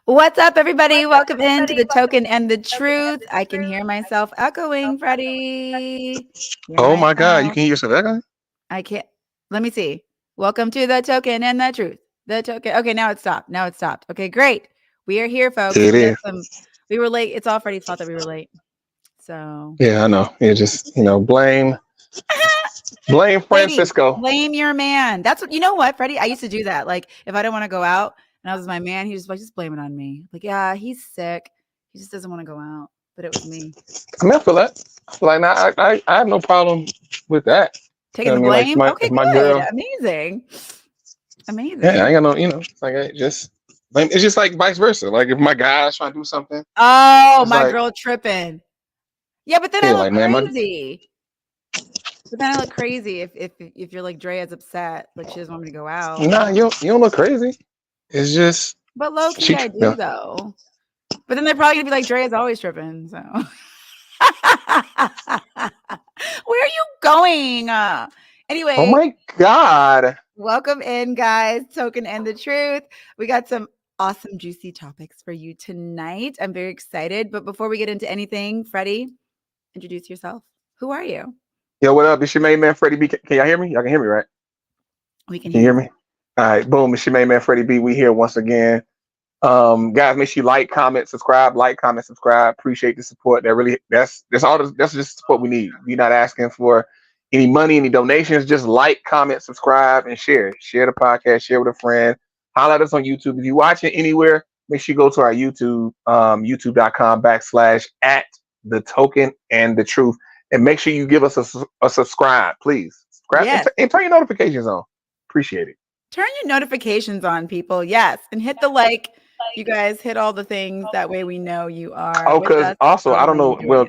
What's up, everybody? Welcome into the token and the truth. I can hear myself echoing, Freddie. Hear Oh my God, you myself. can hear yourself echoing? I can't. Let me see. Welcome to the token and the truth. The token. Okay, now it stopped. Now it stopped. Okay, great. We are here, folks. It We had is. some. We were late. It's all Freddie's fault that we were late. So, Yeah, I know. It just, blame ladies, Francisco. blame your man. That's what you know. What, Freddie? I used to do that. Like, if I didn't want to go out, and I was with my man, he was like, just blame it on me. Like, yeah, he's sick. He just doesn't want to go out. But it was me. I mean, I feel that. I feel like now I have no problem with that. Taking the Like blame? if Okay, my good. girl, Amazing. yeah, I Amazing. ain't got no, it's like I just blame. It's just like vice versa. Like if my guy's trying to do something, Oh, it's my like, girl tripping. Yeah, but then I yeah, look like man, crazy. But then I look crazy if you're like Drea's upset, like she doesn't want me to go out. nah, you don't look crazy. It's just But low key, she, I do though. But then they're probably gonna be like, Drea's always tripping. So where are you going? oh Anyway, my God. welcome in, guys. Token and the truth. We got some awesome, juicy topics for you tonight. I'm very excited. But before we get into anything, Freddie, introduce yourself. Who are you? Yo, what up? It's your main man, Freddie B. Can y'all hear me? Y'all can hear me, right? We can Can hear you hear you. me? All right, boom. It's your main man, Freddie B. We here once again. Guys, make sure you like, comment, subscribe, like, comment, subscribe. Appreciate the support. That's all. That's just what we need. We're not asking for any money, any donations. Just like, comment, subscribe, and share. Share the podcast. Share with a friend. Highlight us on YouTube. If you're watching anywhere, make sure you go to our YouTube, youtube.com/ at the token and the truth, and make sure you give us a subscribe, please. Subscribe and, Yes. and turn your notifications on. Appreciate it. Turn your notifications on, people. Yes. And hit the like. You guys hit all the things. That way we know you are Oh, with because us also I don't following, know. doing Well,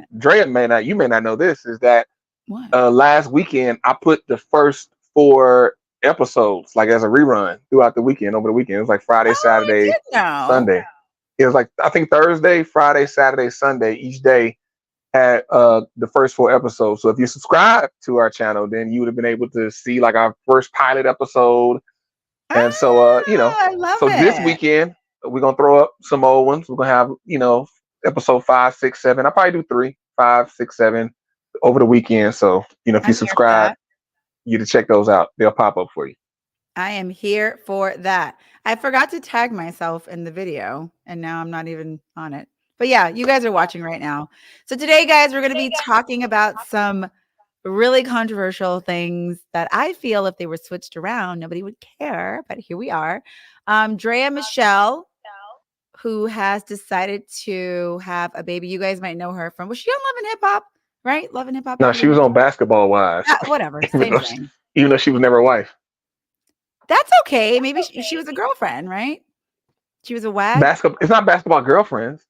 it. You may not know this is that What? last weekend I put the first four episodes like as a rerun throughout the weekend over the weekend. It was like Friday, Oh, I Saturday, did know. Sunday. It was like I think Thursday, Friday, Saturday, Sunday. Each day had the first four episodes. So if you subscribe to our channel, then you would have been able to see like our first pilot episode. And so I love so this it. weekend we're gonna throw up some old ones. We're gonna have episode 5, 6, 7. I'll probably do 3, 5, 6, 7 over the weekend. So if you I'm here for subscribe, that. you to check those out. They'll pop up for you. I am here for that. I forgot to tag myself in the video, and now I'm not even on it. But yeah, you guys are watching right now. So today, guys, we're going to be talking about some really controversial things that I feel if they were switched around, nobody would care. But here we are. Draya Michelle, who has decided to have a baby. You guys might know her from, was she on Love and Hip Hop? Right? Love and Hip Hop No, back in she the was day? on Basketball Wives, Whatever. even Same though thing. she was never a wife. That's okay. Maybe she was a girlfriend, right? She was a wag? Basketball. It's not Basketball Girlfriends.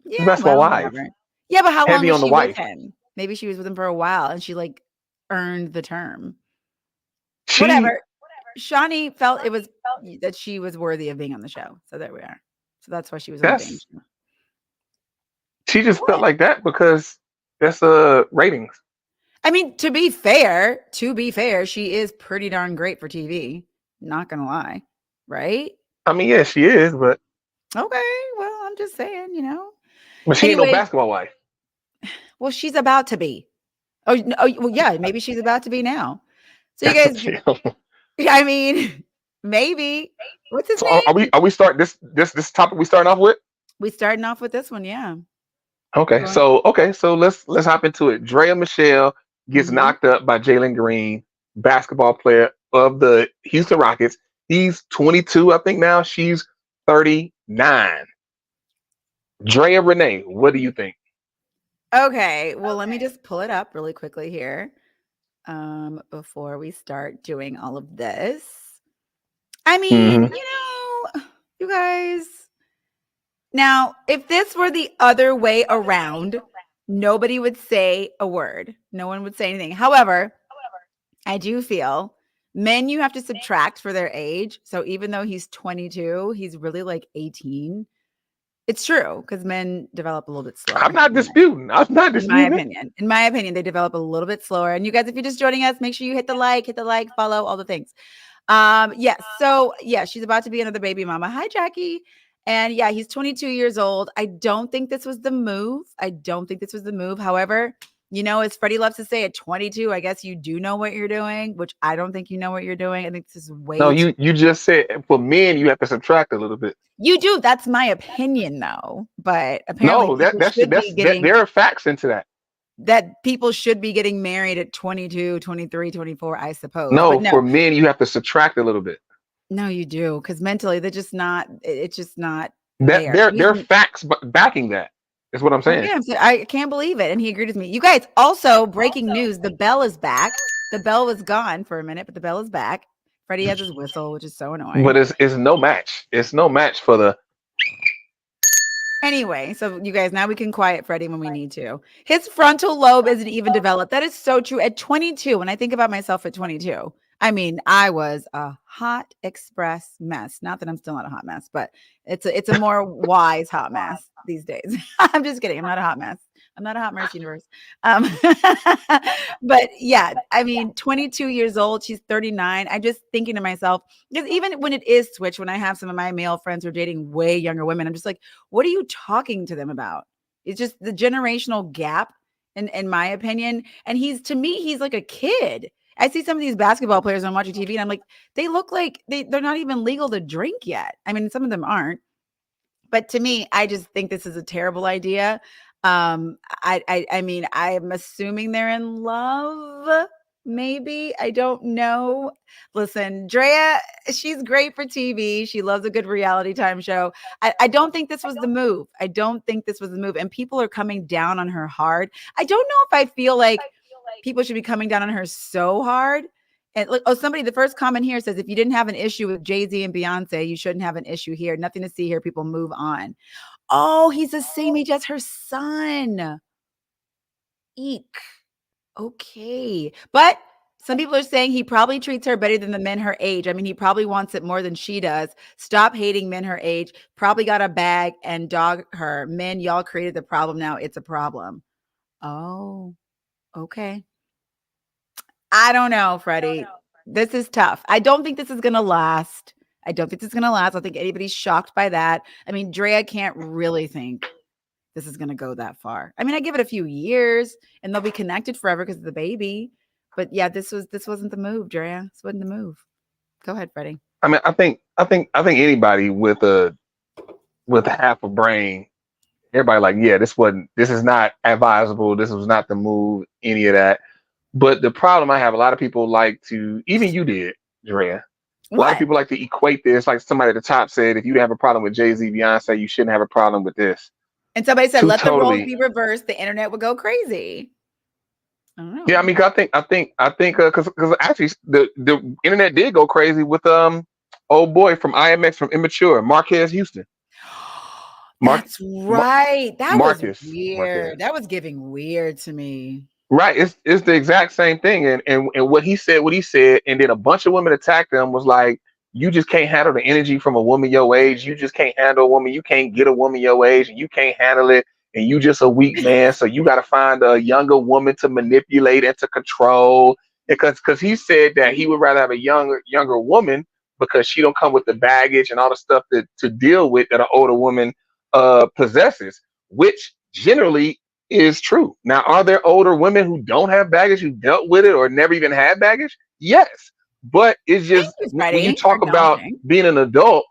Yeah, It's Basketball well, Wives. whatever. Yeah, but how long Heavy was on the she with wife. him? Maybe she was with him for a while and she, like, earned the term. She Whatever. Shawnee felt it was that she was worthy of being on the show, so there we are. So that's why she was on the Bang that's Show. she just felt What? like that because that's ratings. I mean, to be fair, she is pretty darn great for TV, not gonna lie, right? I mean, yeah, she is, Okay, well, I'm just saying, but she ain't no Anyways, basketball wife. well, she's about to be. Oh, well, yeah, maybe she's about to be now. So you guys I mean, maybe. What's his So name? are we start this topic we starting off with? We starting off with this one, yeah. Okay, Go ahead. so let's hop into it. Draya Michelle gets Mhm. knocked up by Jalen Green, basketball player of the Houston Rockets. He's 22, I think now. She's 39. Draya Renee, what do you think? Okay, well, let me just pull it up really quickly here, before we start doing all of this. I mean, Hmm. you guys, now, if this were the other way around, nobody would say a word. No one would say anything. However, I do feel men you have to subtract for their age. So even though he's 22, he's really like 18. It's true because men develop a little bit I'm slower. not disputing. I'm not In my disputing it. opinion. In my opinion, they develop a little bit slower. And you guys, if you're just joining us, make sure you hit the like, follow all the things. Yes. So yeah, she's about to be another baby mama. Hi, Jackie. And yeah, he's 22 years old. I don't think this was the move. I don't think this was the move. However, as Freddie loves to say, at 22, I guess you do know what you're doing, which I don't think you know what you're doing. I think this is No, way too. you just said for men you have to subtract a little bit. You do. That's my opinion, though. But apparently, No, people should be there are facts into that. people should be getting married at 22, 23, 24, I suppose. But No, no, for men you have to subtract a little bit. no, you do, because mentally they're just not. It's just not That there. So there are facts backing that. Is what I'm saying. okay, I can't believe it, and he agreed with me. You guys, also breaking news: the bell is back. The bell was gone for a minute, but the bell is back. Freddie has his whistle, which is so But annoying. it's no match. It's no match for the Anyway, so you guys, now we can quiet Freddie when we need to. His frontal lobe isn't even developed. That is so true. At 22, when I think about myself at 22, I mean, I was a hot express mess. Not that I'm still not a hot mess, but it's a more wise hot mess these days. I'm just kidding. I'm not a hot mess. I'm not a hot mess universe. Um, but yeah, I mean, 22 years old. She's 39. I'm just thinking to myself, because even when it is switched, when I have some of my male friends who are dating way younger women, I'm just like, what are you talking to them about? It's just the generational gap, in my opinion. And to me, he's like a kid. I see some of these basketball players when I'm watching TV, and I'm like, they look like they're not even legal to drink yet. I mean, some of them aren't. But to me, I just think this is a terrible idea. I mean, I'm assuming they're in love. Maybe. I don't know. Listen, Draya, she's great for TV. She loves a good reality time show. I don't think this was the move. I don't think this was the move. And people are coming down on her hard. I don't know if I feel like people should be coming down on her so hard. And look, the first comment here says, if you didn't have an issue with Jay-Z and Beyonce, you shouldn't have an issue here. Nothing to see here. People move on. Oh, he's the same age as her son. Eek. Okay. But some people are saying he probably treats her better than the men her age. I mean, he probably wants it more than she does. Stop hating men her age. Probably got a bag and dog her. Men, y'all created the problem. Now it's a problem. Oh, okay. I don't know, Freddie. This is tough. I don't think this is going to last. I don't think this is going to last. I don't think anybody's shocked by that. I mean, Drea can't really think this is going to go that far. I mean, I give it a few years and they'll be connected forever because of the baby. But yeah, this wasn't the move, Drea. This wasn't the move. Go ahead, Freddie. I mean, I think anybody with half a brain, everybody like, yeah, this is not advisable. This was not the move, any of that. But the problem I have, a lot of people like to, even you did, Drea. A lot of What? people like to equate this, like somebody at the top said, if you have a problem with Jay-Z, Beyonce, you shouldn't have a problem with this. And somebody said, Two let the roles totally, be reversed. The internet would go crazy. I don't yeah. I know. mean, I think, because actually the internet did go crazy with old boy from IMX from Immature, Marquez Houston, Mark, That's Mar- right. That was Marquez. weird. That was giving weird to me. Right, it's the exact same thing, and what he said, and then a bunch of women attacked him was like, you just can't handle the energy from a woman your age. You just can't handle a woman. You can't get a woman your age, and you can't handle it. And you just a weak man, so you got to find a younger woman to manipulate and to control. Because he said that he would rather have a younger woman because she don't come with the baggage and all the stuff to deal with that an older woman possesses, which generally is true. Now, are there older women who don't have baggage, who dealt with it or never even had baggage? Yes. But it's Thank just you, when you Freddie, for talk about acknowledging. being an adult,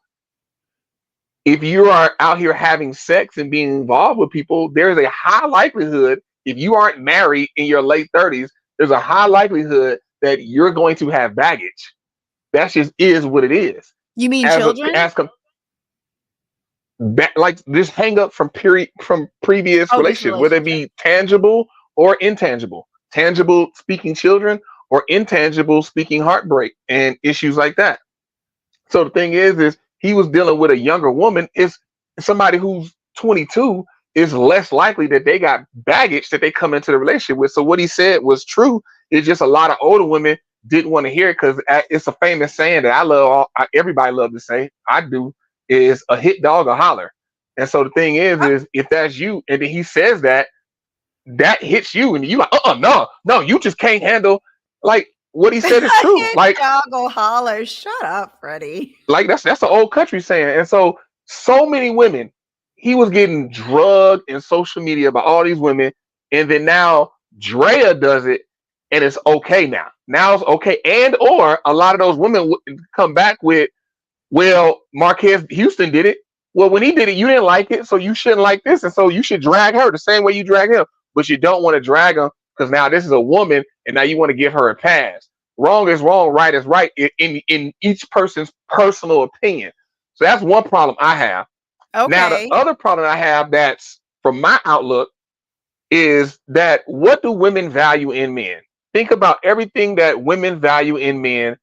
if you are out here having sex and being involved with people, there's a high likelihood, if you aren't married in your late 30s, there's a high likelihood that you're going to have baggage. That just is what it is. You mean As a, children? as like this hang up from previous Oh, this relationships, whether it relationship. be tangible or intangible, tangible speaking children or intangible speaking heartbreak and issues like that. So the thing is he was dealing with a younger woman. Is somebody who's 22 is less likely that they got baggage that they come into the relationship with. So what he said was true. It's just a lot of older women didn't want to hear it because it's a famous saying that everybody love to say. I do, is a hit dog a holler. And so the thing is if that's you, and then he says that hits you, and you like, no, you just can't handle. Like what he said is true. Doggo holler. Shut up, Freddie. Like that's an old country saying. And so So many women. He was getting drugged in social media by all these women, and then now Draya does it, and it's okay now. Now it's okay, and or a lot of those women come back with, well, Marquez Houston did it. Well, when he did it, you didn't like it, so you shouldn't like this, and so you should drag her the same way you drag him. But you don't want to drag him because now this is a woman, and now you want to give her a pass. Wrong is wrong, right is right in each person's personal opinion. So that's one problem I have. Now the Okay. other problem I have, that's from my outlook, is that what do women value in men? Think about everything that women value in men.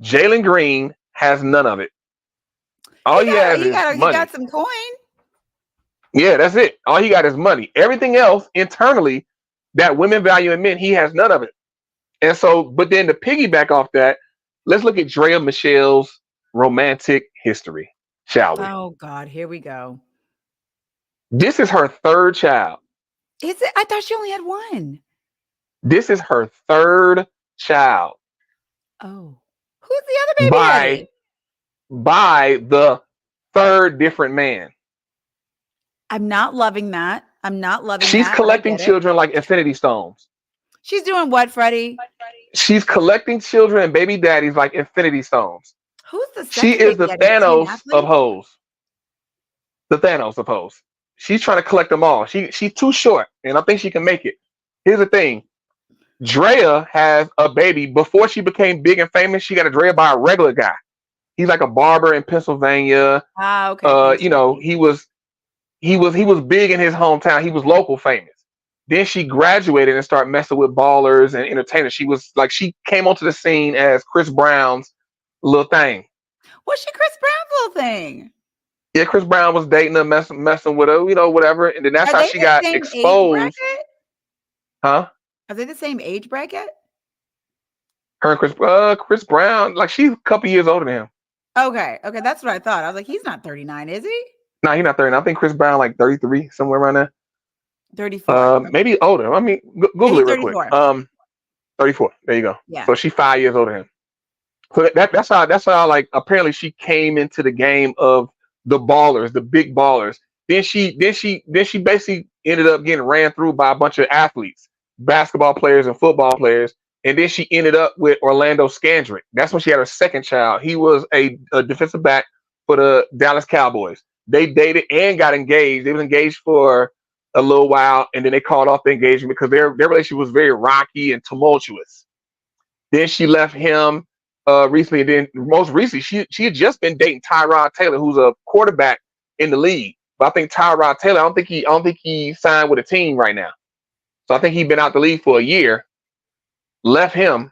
Jalen Green has none of it. All he has is He got money. some coin. Yeah, that's it. All he got is money. Everything else internally that women value in men, he has none of it. And so, but then to piggyback off that, let's look at Draya Michelle's romantic history, shall we? Oh God, here we go. This is her third child. Is it? I thought she only had one. This is her third child Oh, who's the other baby by daddy? the third different man. I'm not loving that. I'm not loving She's that, but I collecting get it. children like infinity stones. She's doing what, Freddie? She's collecting children and baby daddies like infinity stones. Who's the She second is baby the daddy? Is he an Thanos of athlete? hoes. The Thanos of hoes. She's trying to collect them all. She's too short, and I think she can make it. Here's the thing. Draya has a baby. Before she became big and famous, she got a Draya by a regular guy. He's like a barber in Pennsylvania. Ah, okay. Thanks, Freddie. He was big in his hometown. He was local famous. Then she graduated and started messing with ballers and entertainers. She came onto the scene as Chris Brown's little thing. What's she Chris Brown's little thing? Yeah, Chris Brown was dating her, messing with her, whatever. And then that's Are how they she the got same age exposed. bracket? Huh? Are they the same age bracket? Her and Chris Brown, like she's a couple years older than him. Okay. Okay. That's what I thought. I was like, he's not 39, is he? No, he's not 30. I think Chris Brown like 33, somewhere around there. 34. Okay. Maybe older. I mean, Yeah, Google he's it real quick. 34. 34. There you go. Yeah. So she's 5 years older than him. So that's how like apparently she came into the game of the ballers, the big ballers. Then she basically ended up getting ran through by a bunch of athletes, basketball players and football players. And then she ended up with Orlando Scandrick. That's when she had her second child. He was a defensive back for the Dallas Cowboys. They dated and got engaged. They was engaged for a little while, and then they called off the engagement because their relationship was very rocky and tumultuous. Then she left him recently. And then most recently, she had just been dating Tyrod Taylor, who's a quarterback in the league. But I think Tyrod Taylor, I don't think he signed with a team right now. So I think he's been out the league for a year. Left him,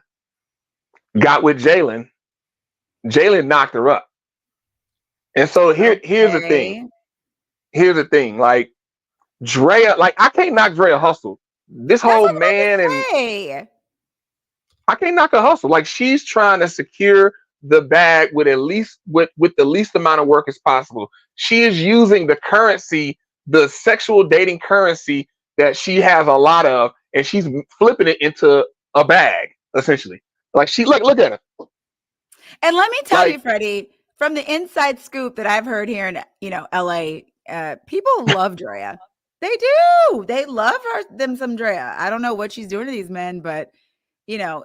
got with Jalen. Jalen knocked her up. And so here's the thing. Okay. Here's the thing. Like Draya, like I can't knock Draya hustle. This That's whole what I'm about man to and say. I can't knock her hustle. Like she's trying to secure the bag with the least amount of work as possible. She is using the currency, the sexual dating currency that she has a lot of, and she's flipping it into a bag, essentially. Like she like look at her. And let me tell you, Like Freddie, from the inside scoop that I've heard here in LA, people love Drea. They do. They love them some Drea. I don't know what she's doing to these men, but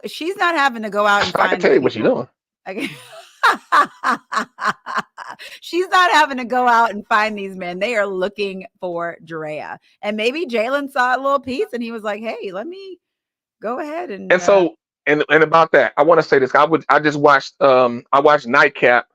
she's not having to go out and I can find tell these you what she's people. doing. Okay. She's not having to go out and find these men. They are looking for Drea. And maybe Jalen saw a little piece and he was like, hey, let me go ahead and And so and about that, I want to say this. I watched Nightcap.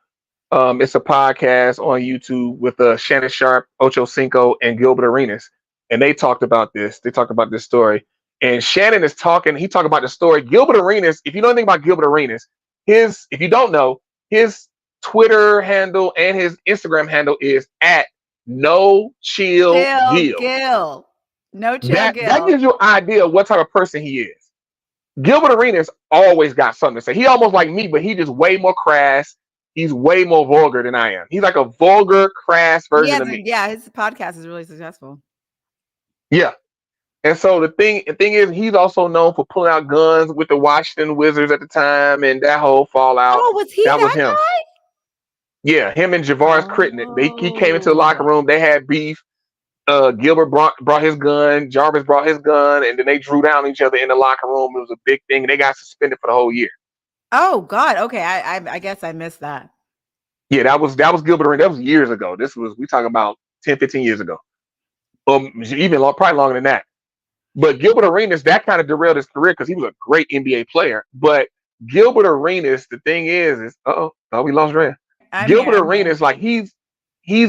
It's a podcast on YouTube with Shannon Sharp, Ocho Cinco, and Gilbert Arenas, and they talked about this. They talked about this story, and Shannon is talking. He talked about the story. Gilbert Arenas. If you know anything about Gilbert Arenas, if you don't know, his Twitter handle and his Instagram handle is at No Chill Chill Gil. Gil. No Chill That Gil. gives you an idea of what type of person he is. Gilbert Arenas always got something to say. He almost like me, but he just way more crass. He's way more vulgar than I am. He's like a vulgar, crass version of me. Yeah, his podcast is really successful. Yeah. And so the thing is, he's also known for pulling out guns with the Washington Wizards at the time, and that whole fallout. Oh, was he That was that him. guy? Yeah, him and Javaris Critton. He came into the locker Oh. room. They had beef. Gilbert brought his gun. Jarvis brought his gun, and then they drew down each other in the locker room. It was a big thing. They got suspended for the whole year. Oh God. Okay. I guess I missed that. Yeah, that was Gilbert Arenas. That was years ago. This was we talking about 10, 15 years ago. Even probably longer than that. But Gilbert Arenas, that kind of derailed his career because he was a great NBA player. But Gilbert Arenas, the thing is oh, we lost Dre. I'm here. Gilbert I'm here. Arenas, like he's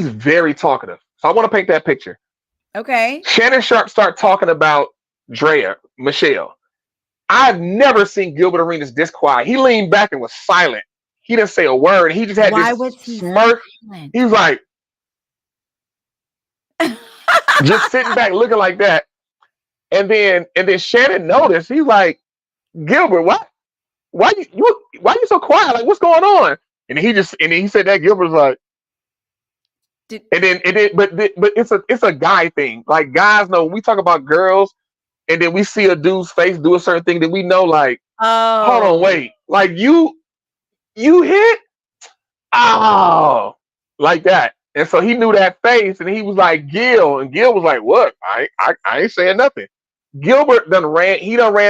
very talkative. So I want to paint that picture. Okay. Shannon Sharp start talking about Draya Michelle. I've never seen Gilbert Arenas this quiet. He leaned back and was silent. He didn't say a word. He just had Why this was he smirk. silent? He was like just sitting back looking like that. And then Shannon noticed. He's like, Gilbert, what? Why you so quiet? Like, what's going on? And then he said that Gilbert was like, Did, but it's a guy thing. Like guys know when we talk about girls, and then we see a dude's face do a certain thing that we know. Like, hold on, oh, wait, like you hit, oh, like that. And so he knew that face, and he was like Gil, and Gil was like, what? I ain't saying nothing. Gilbert done ran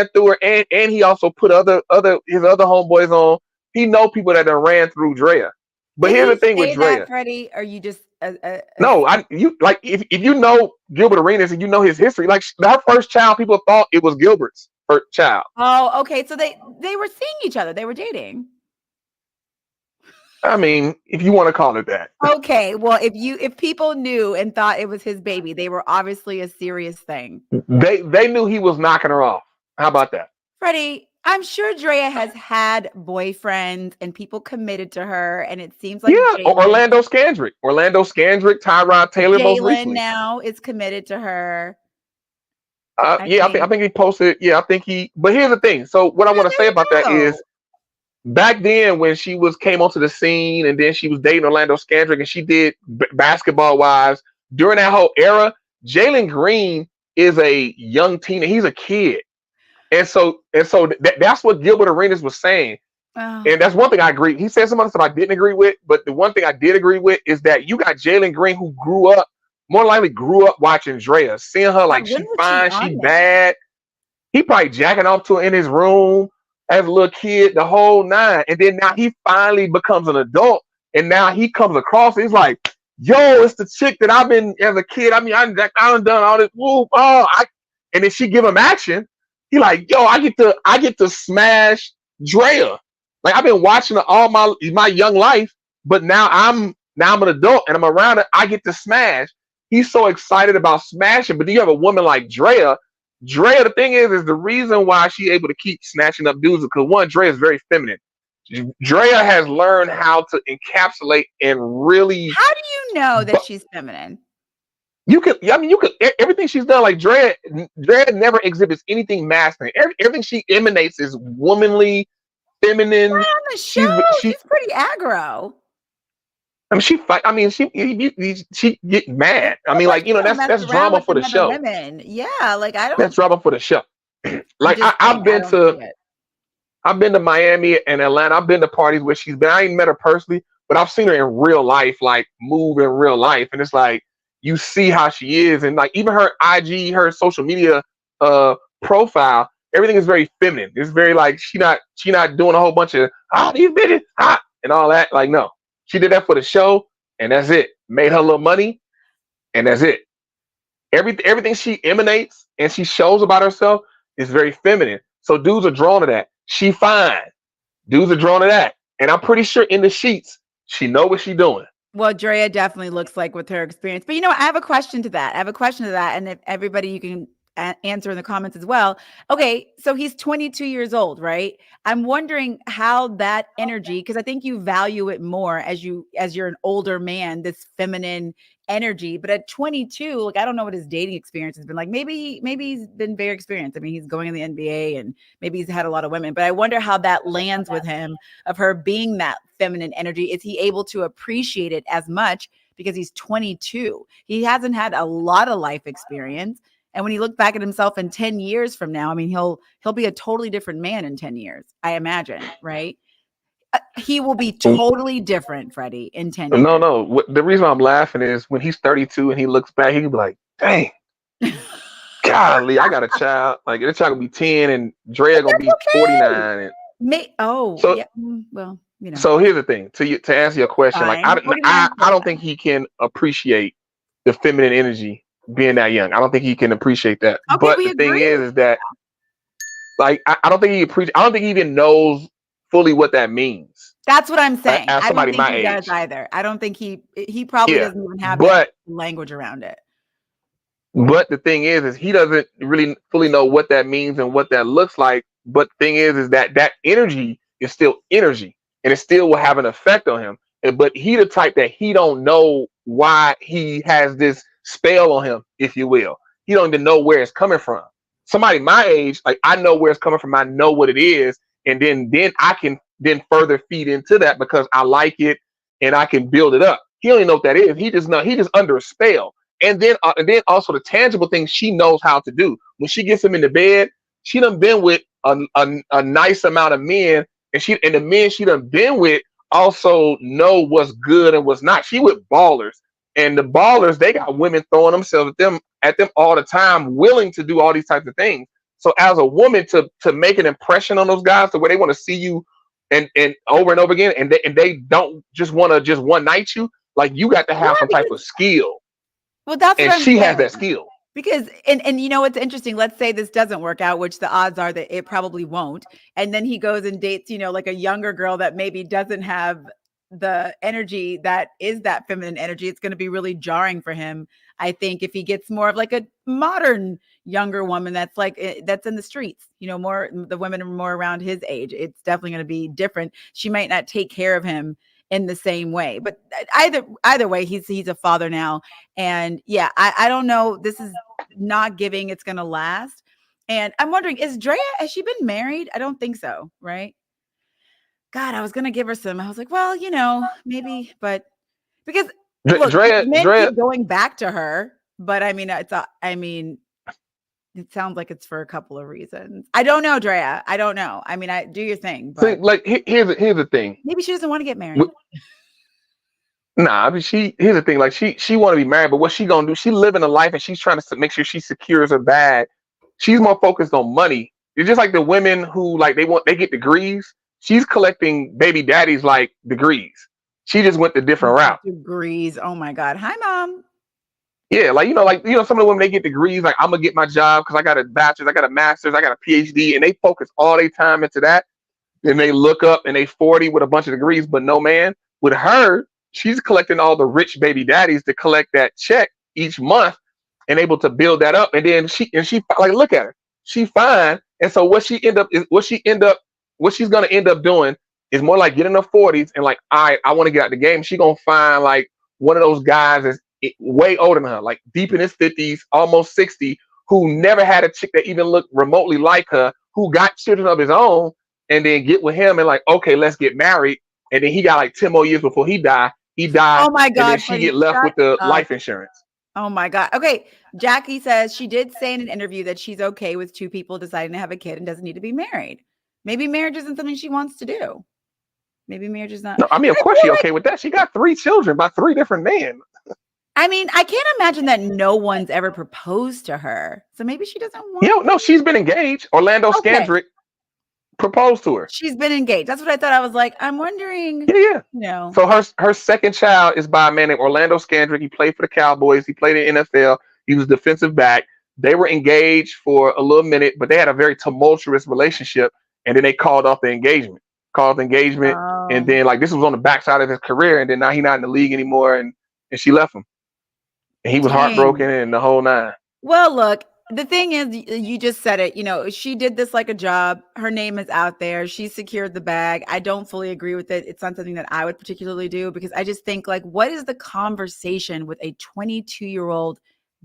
through her, and he also put his other homeboys on. He know people that done ran through Drea. But did here's the he thing with say that, Drea. Freddie? Or you just No, you like if you know Gilbert Arenas and you know his history, like her first child, people thought it was Gilbert's first child. Oh, okay. So they were seeing each other. They were dating. I mean, if you want to call it that. Okay. Well, if people knew and thought it was his baby, they were obviously a serious thing. They knew he was knocking her off. How about that? Freddie, I'm sure Drea has had boyfriends and people committed to her, and it seems like Yeah, Orlando Scandrick, Tyrod Taylor, most Jalen recently. now is committed to her. Yeah, I think he posted. Yeah, I think he. But here's the thing. So what I Yeah, want to there say you about that go. is back then when she came onto the scene and then she was dating Orlando Scandrick and she did basketball wise during that whole era. Jalen Green is a young teen. He's a kid, and so that's what Gilbert Arenas was saying. Oh, And that's one thing I agree. He said some other stuff I didn't agree with, but the one thing I did agree with is that you got Jalen Green who more likely grew up watching Drea, seeing her God, like when she was she fine, on she there? bad. He probably jacking off to her in his room as a little kid, the whole nine. And then now he finally becomes an adult, and now he comes across. He's like, "Yo, it's the chick that I've been as a kid. I mean, I done all this. Woo, and then she give him action. He like, yo, I get to smash Drea. Like I've been watching her all my young life, but now I'm an adult and I'm around it. I get to smash. He's so excited about smashing. But then you have a woman like Drea. Drea, the thing is the reason why she's able to keep snatching up dudes because one, Drea is very feminine. Drea has learned how to encapsulate and really. How do you know that But she's feminine? you could everything she's done. Like Drea never exhibits anything masculine. Everything she emanates is womanly, feminine. On the show, She she's pretty aggro. I mean, she fight. I mean, she get It mad. I feels mean, like like she don't mess that's around drama with for the some other show. women. Yeah, like I That's don't. drama for the show. I'm Like just saying, I don't see it. I've been to Miami and Atlanta. I've been to parties where she's been. I ain't met her personally, but I've seen her in real life, like move in real life, and it's like you see how she is, and like even her IG, her social media uh profile, everything is very feminine. It's very like she not doing a whole bunch of these bitches and all that. Like no, she did that for the show, and that's it. Made her little money, and that's it. Everything she emanates and she shows about herself is very feminine. So dudes are drawn to that. She fine. Dudes are drawn to that. And I'm pretty sure in the sheets, she know what she doing. Well, Drea definitely looks like with her experience. But I have a question to that. I have a question to that. And if everybody, you can answer in the comments as well. Okay, so he's 22 years old, right? I'm wondering how that energy, because I think you value it more as you're an older man, this feminine energy. But at 22, like I don't know what his dating experience has been like. Maybe he's been very experienced. I mean, he's going in the NBA and maybe he's had a lot of women. But I wonder how that lands with him of her being that feminine energy. Is he able to appreciate it as much because he's 22? He hasn't had a lot of life experience. And when he looked back at himself in 10 years from now, I mean, he'll be a totally different man in 10 years, I imagine, right? He will be totally different, Freddie, in 10 No, years. no. The reason why I'm laughing is when he's 32 and he looks back, he'll be like, "Dang, golly, I got a child. Like the child gonna be 10, and Drea gonna That's be okay. 49." And Oh, so, yeah. Well, so here's the thing. To answer your question, like fine. 49 I, is I still don't think fine. he can appreciate the feminine energy being that young. I don't think he can appreciate that. Okay, But we the thing agree. is that like I don't think he appreciate. I don't think he even knows fully what that means That's what I'm saying. as I don't somebody think my he does age. either. I don't think he probably Yeah, doesn't even have the but language around it. the thing is he doesn't really fully know what that means and what that looks like. But the thing is that that energy is still energy, and it still will have an effect on him. But he the type that he don't know why he has this spell on him, if you will. He don't even know where it's coming from. Somebody my age, like I know where it's coming from. I know what it is, and then I can then further feed into that because I like it and I can build it up. He don't even know what that is. He just under a spell. And then also the tangible things she knows how to do. When she gets him in the bed, she done been with a nice amount of men, and the men she done been with also know what's good and what's not. She with ballers, and the ballers they got women throwing themselves at them all the time, willing to do all these types of things. So as a woman to make an impression on those guys, the way they want to see you, and over and over again, and they don't just want to just one night you, like you got to Yeah, have some type of because skill, that's what and I'm she has that saying. skill. Because and you know what's interesting? Let's say this doesn't work out, which the odds are that it probably won't. And then he goes and dates, like a younger girl that maybe doesn't have the energy that is that feminine energy. It's going to be really jarring for him. I think if he gets more of like a modern younger woman that's like that's in the streets, more the women are more around his age. It's definitely going to be different. She might not take care of him in the same way. But either way, he's a father now. And yeah, I don't know. This is not giving it's gonna last. And I'm wondering, has she been married? I don't think so, right? God, I was gonna give her some. I was like, well, maybe, but because look, these Drea, men Drea, keep going back to her, but I mean, I mean, it sounds like it's for a couple of reasons. I don't know, Drea. I don't know. I mean, I do your thing, see, but like here's the thing. maybe she doesn't want to get married. Nah, I mean she here's the thing. Like she want to be married, but what she gonna do? She living a life and she's trying to make sure she secures her bag. She's more focused on money. It's just like the women who like they get degrees. She's collecting baby daddies like degrees. She just went the different route. Degrees. Oh my God. Hi, mom. Yeah, some of the women they get degrees. Like I'm gonna get my job because I got a bachelor's, I got a master's, I got a PhD, and they focus all their time into that. Then they look up and they 40 with a bunch of degrees, but no man. With her, she's collecting all the rich baby daddies to collect that check each month and able to build that up. And then she like look at her, she fine. And so what she's gonna end up doing is more like getting her 40s and like, all right, I want to get out the game. She gonna find like one of those guys that's way older than her, like deep in his 50s, almost 60, who never had a chick that even looked remotely like her, who got children of his own, and then get with him and like, okay, let's get married. And then he got like 10 more years before he died. He died, Oh my and then God, she Freddie, get left shut with the up. life insurance. Oh my God. Okay. Jackie says she did say in an interview that she's okay with two people deciding to have a kid and doesn't need to be married. Maybe marriage isn't something she wants to do. Maybe marriage is not. No, I mean, of I course feel she like, okay with that. She got 3 children by 3 different men. I mean, I can't imagine that no one's ever proposed to her. So maybe she doesn't You want know, no, she's been engaged. Orlando to. Okay. Scandrick proposed to her. She's been engaged. That's what I thought. I was like, I'm wondering, Yeah, yeah. no. So her second child is by a man named Orlando Scandrick. He played for the Cowboys. He played in the NFL. He was defensive back. They were engaged for a little minute, but they had a very tumultuous relationship. And then they called off the engagement. Called the engagement, and Oh, then like this was on the backside of his career, and then now he's not in the league anymore, and she left him, and he was heartbroken dang. and the whole nine. Well, look, the thing is, you just said it. She did this like a job. Her name is out there. She secured the bag. I don't fully agree with it. It's not something that I would particularly do because I just think, like, what is the conversation with a 22-year-old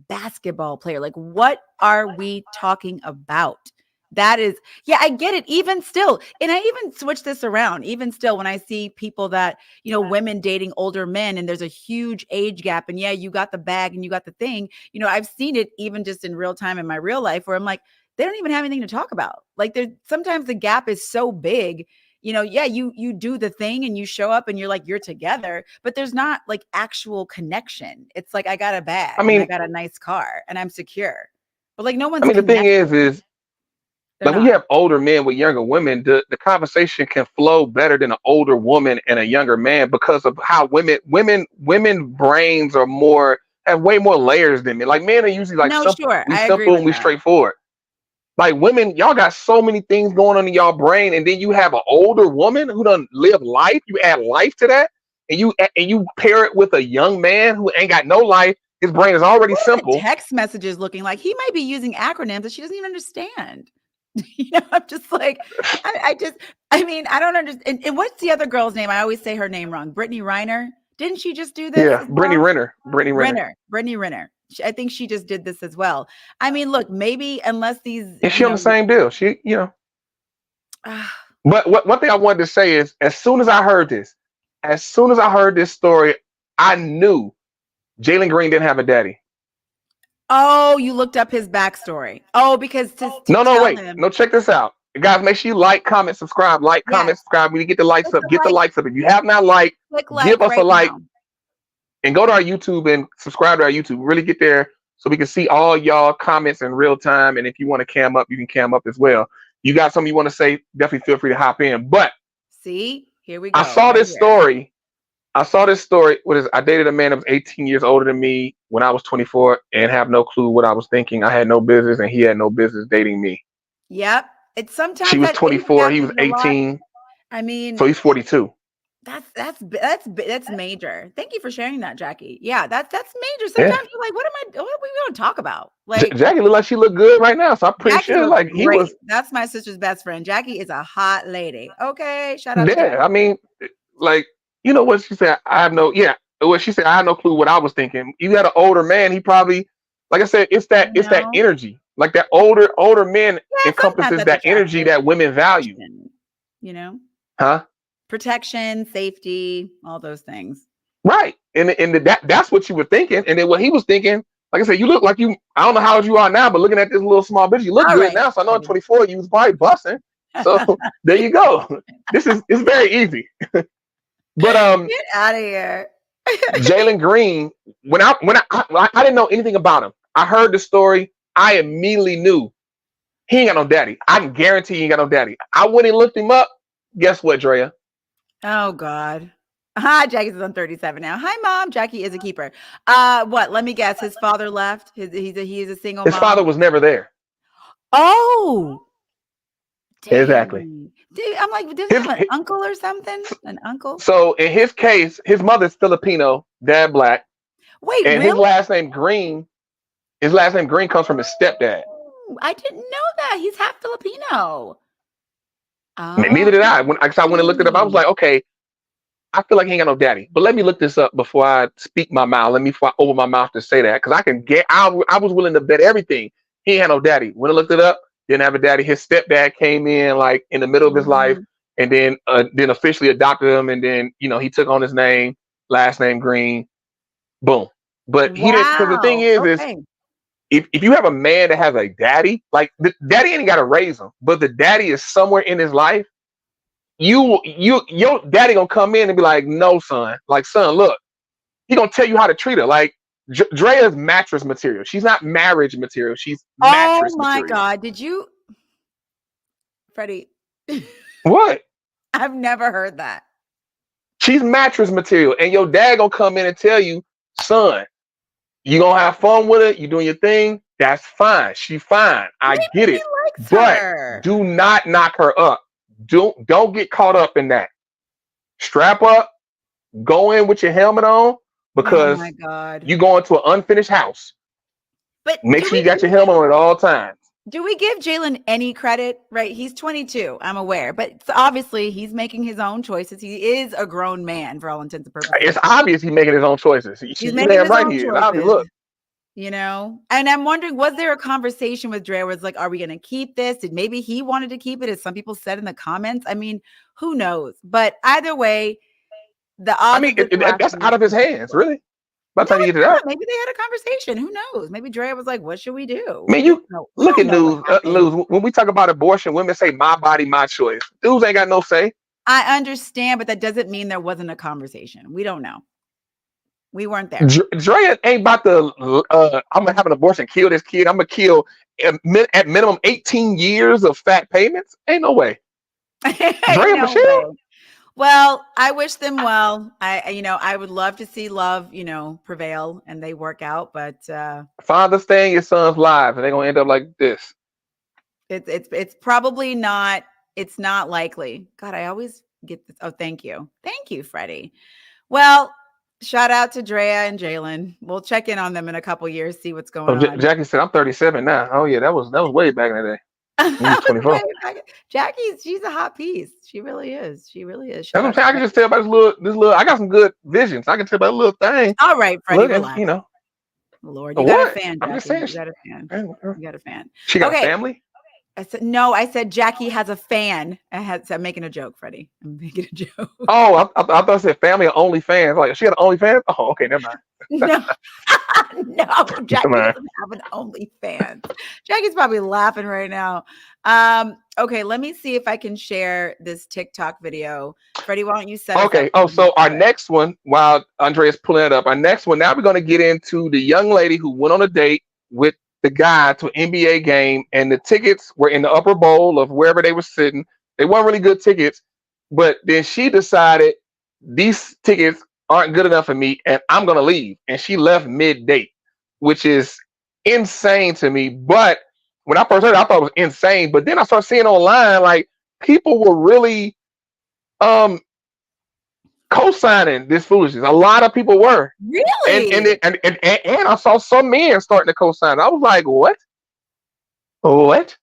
basketball player? Like, what are we talking about? That is, yeah, I get it. Even still, and I even switch this around. Even still, when I see people that, women dating older men and there's a huge age gap, and yeah, you got the bag and you got the thing, I've seen it even just in real time in my real life where I'm like, they don't even have anything to talk about. Like, there's sometimes the gap is so big. yeah, you do the thing and you show up and you're like, you're together, but there's not like actual connection. It's like, I got a I bag and I mean, got a nice car and I'm secure. But like no I one's mean, the thing connected. is They're like when you not. have older men with younger women, the conversation can flow better than an older woman and a younger man because of how women brains are more have way more layers than men. Like men are usually like No, simple. sure. We I agree simple with and we that. straightforward. Like women, y'all got so many things going on in y'all brain, and then you have an older woman who doesn't live life. You add life to that, and you pair it with a young man who ain't got no life. His brain is already What are the simple. text messages looking like? He might be using acronyms that she doesn't even understand. I'm just like, I mean, I don't understand. And what's the other girl's name? I always say her name wrong. Brittany Reiner. Didn't she just do this Yeah, as Brittany well? Renner. Brittany Renner. Brittany Renner. I think she just did this as well. I mean, look, maybe unless these, And she on the same deal. She, ah, But one thing I wanted to say is, as soon as I heard this story, I knew Jalen Green didn't have a daddy. oh, you looked up his backstory. Oh, because to No, no, tell wait. him, No, check this out. Guys, make sure you like, comment, subscribe, like, comment, yes, subscribe. We get the likes click up. the Get the like, likes up. If you have not liked, click give like us a right like now. and go to our YouTube and subscribe to our YouTube. Really get there so we can see all y'all comments in real time. And if you want to cam up, you can cam up as well. You got something you want to say, definitely feel free to hop in. But See, here we I go, saw right this here. story. What is? I dated a man that was 18 years older than me when I was 24, and have no clue what I was thinking. I had no business, and he had no business dating me. Yep. It's She sometimes was that age 24, gap he is was a lot. 18, I mean, so he's 42. that's major. Thank you for sharing that, Jackie. Yeah, that's major. Yeah, Sometimes you're like, what are we going to talk about? Like, Jackie looked like she looked good right now, so I'm pretty Jackie sure looks like he great. was. That's my sister's best friend. Jackie is a hot lady. Okay, shout out to Yeah, I Jackie. mean, like what she said. I have no. Yeah, what she said. I have no clue what I was thinking. You got an older man. He probably, like I said, You it's that know? energy. Like that older men Yeah, sometimes encompasses that's that energy attractive. that women value, Protection, you know? huh? Protection, safety, all those things. Right. And that's what you were thinking. And then what he was thinking, like I said, you look like you, I don't know how old you are now, but looking at this little small bitch, you look All good right, now. So I know at Freddie. 24, you was probably busting. So there you go. It's very easy. But Get out of here. Jalen Green, when I didn't know anything about him. I heard the story. I immediately knew he ain't got no daddy. I can guarantee he ain't got no daddy. I went and looked him up. Guess what, Drea? Oh God. Hi, Jackie's on 37 now. Hi, mom. Jackie is a keeper. What? Let me guess. His father left. He's a single His father mom. was never there. Oh, Exactly. dang. Dude, I'm like, does he His, have an uncle or something? An uncle? So in his case, his mother's Filipino, dad black, Wait, and his really? last name Green. His last name Green comes from his stepdad. Oh, I didn't know that. He's half Filipino. Neither Oh, did I. When I went and looked it up, I was like, okay, I feel like he ain't got no daddy. But let me look this up before I speak my mouth. Before I open my mouth to say that, because I can get. I was willing to bet everything he ain't had no daddy. When I looked it up, didn't have a daddy. His stepdad came in like in the middle of his life, mhm. and then officially adopted him, and then he took on his name, last name Green. Boom. But he didn't, because the thing Wow. is Okay. if you have a man that has a daddy, like the daddy ain't got to raise him, but the daddy is somewhere in his life, your daddy gonna come in and be like, no, son, like son, look, he gonna tell you how to treat her. Like Drea's mattress material. She's not marriage material. She's Oh mattress my material. God. Did you, Freddie? What? I've never heard that. She's mattress material, and your dad gonna come in and tell you, son, you gonna have fun with it. You doing your thing. That's fine. She fine. I Maybe get he it. likes But her. do not knock her up. Don't get caught up in that. Strap up. Go in with your helmet on Oh because my God. you going to an unfinished house. But Make sure you got your helmet on at all times. do we give Jalen any credit? Right? He's 22. I'm aware, but obviously he's making his own choices. He is a grown man for all intents and purposes. It's obvious he's making his own choices. He's You making damn his right own he is. Obvious. choices. Look, And I'm wondering, was there a conversation with Dre where it's like, are we going to keep this? Did maybe he wanted to keep it, as some people said in the comments? I mean, who knows? But either way, the I odds mean, of this that's lasting out is of his super hands, slim. really. By the No, time you it's get it out, not. Maybe they had a conversation. Who knows? Maybe Dre was like, what should we I do? mean, We you don't know. We look don't at know what news. happened. When we talk about abortion, women say "my body, my choice." Dudes ain't got no say. I understand, but that doesn't mean there wasn't a conversation. We don't know. We weren't there. Draya ain't about to. I'm gonna have an abortion, kill this kid. I'm gonna kill at minimum 18 years of fat payments. Ain't no way. Ain't Draya no way. Michelle. Well, I wish them well. I would love to see love, prevail and they work out, but Father stay in your son's lives, and they're gonna end up like this. it's probably not. It's not likely. God, I always get this. Oh, thank you, Freddie. Well, shout out to Drea and Jalen. We'll check in on them in a couple years, see what's So going on. Jackie said, "I'm 37 now." Oh yeah, that was way back in the day. He was 24. She's a hot piece. She really is. She really is. That's Shout what I'm out saying. to I can just tell by this little. I got some good visions. I can tell by a little thing. All right, Freddie, Looking, relax. you know. Lord, you got a What? fan, I'm just Jackie. saying. You got a fan. You got a fan. She got a Okay. family. I said no. I said Jackie has a fan. I'm making a joke, Freddie. I'm making a joke. Oh, I thought I said family or OnlyFans. Like she got an OnlyFans. Oh, okay, never mind. No, no, Jackie Never mind. doesn't have an OnlyFans. Jackie's probably laughing right now. Okay, let me see if I can share this TikTok video. Freddie, why don't you set us up? Okay. Oh, so our next one, while Andrea's pulling it up, our next one. Now we're going to get into the young lady who went on a date with the guy to an NBA game, and the tickets were in the upper bowl of wherever they were sitting. They weren't really good tickets, but then she decided these tickets aren't good enough for me, and I'm going to leave. And she left mid-date, which is insane to me. But when I first heard it, I thought it was insane. But then I started seeing online, like people were really co-signing this foolishness. A lot of people were. Really? And I saw some men starting to co-sign. I was like, what? What?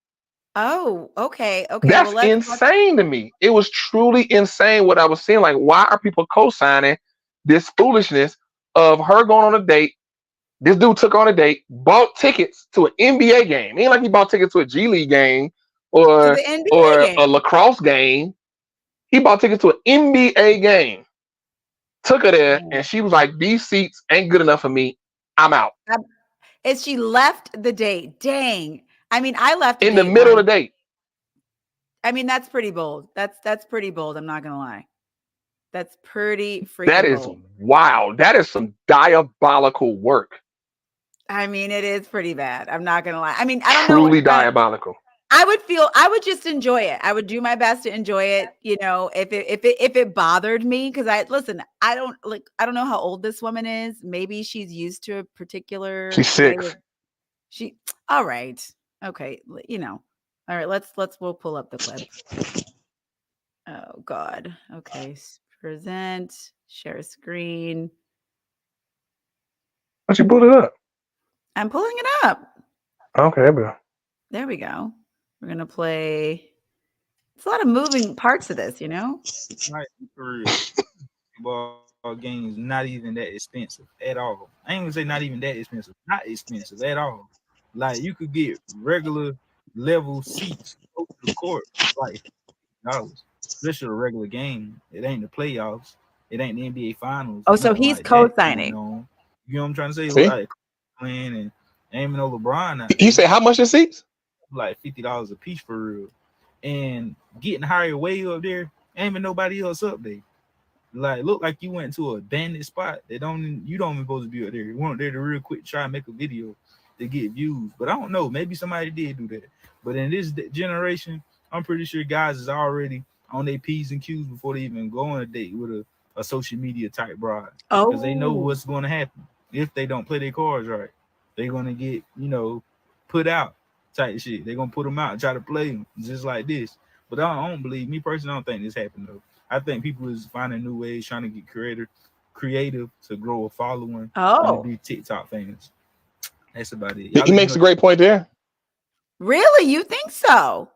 Oh, okay. Okay. That's Well, insane to me. It was truly insane what I was seeing. Like, why are people co-signing this foolishness of her going on a date? This dude took her on a date, bought tickets to an NBA game. It ain't like he bought tickets to a G League game or the NBA game. a lacrosse game. He bought tickets to an NBA game. Took her there, and she was like, "These seats ain't good enough for me. I'm out." And she left the date. Dang. I mean, I left in the middle of the date. I mean, that's pretty bold. That's pretty bold. I'm not gonna lie. That's pretty freaking That is bold. wild. That is some diabolical work. I mean, it is pretty bad. I'm not gonna lie. I mean, I don't know. Truly know. Diabolical. I would just enjoy it. I would do my best to enjoy it. If it bothered me, because I don't know how old this woman is. Maybe she's used to a particular. She's 6. All right. Okay. All right. We'll pull up the clip. Oh God. Okay. Present. Share screen. Why don't you pull it up? I'm pulling it up. Okay, there we go. There we go. We're gonna play. It's a lot of moving parts of this, Right, for real. Ball games not even that expensive at all. I ain't gonna say not even that expensive. Not expensive at all. Like you could get regular level seats over the court like $50. This is a regular game. It ain't the playoffs. It ain't the NBA finals. Oh, so he's co-signing. You know what I'm trying to say? See? Like playing and aiming over LeBron. You say how much the seats? Like $50 a piece for real. And getting hired way up there, ain't even nobody else up there. Like look like you went to a abandoned spot. You don't even supposed to be up there. You went there to real quick try and make a video to get views. But I don't know. Maybe somebody did do that. But in this generation, I'm pretty sure guys is already on their P's and Q's before they even go on a date with a social media type bride. Because they know what's going to happen if they don't play their cards right. They're going to get, put out type shit. They're going to put them out and try to play them just like this. But I don't believe, me personally, I don't think this happened though. I think people is finding new ways, trying to get creative to grow a following and to be TikTok famous. That's about it. He makes a great point there. Really? You think so?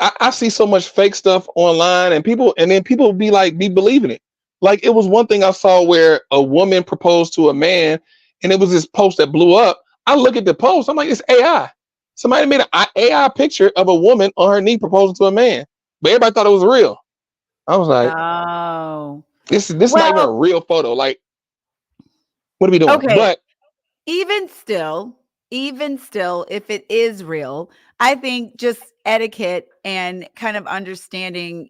I see so much fake stuff online, and then people be believing it. Like it was one thing I saw where a woman proposed to a man, and it was this post that blew up. I look at the post, I'm like, it's AI. Somebody made an AI picture of a woman on her knee proposing to a man, but everybody thought it was real. I was like, oh, this is not even a real photo. Like, what are we doing? Okay. But even still, even still, if it is real, I think just etiquette and kind of understanding,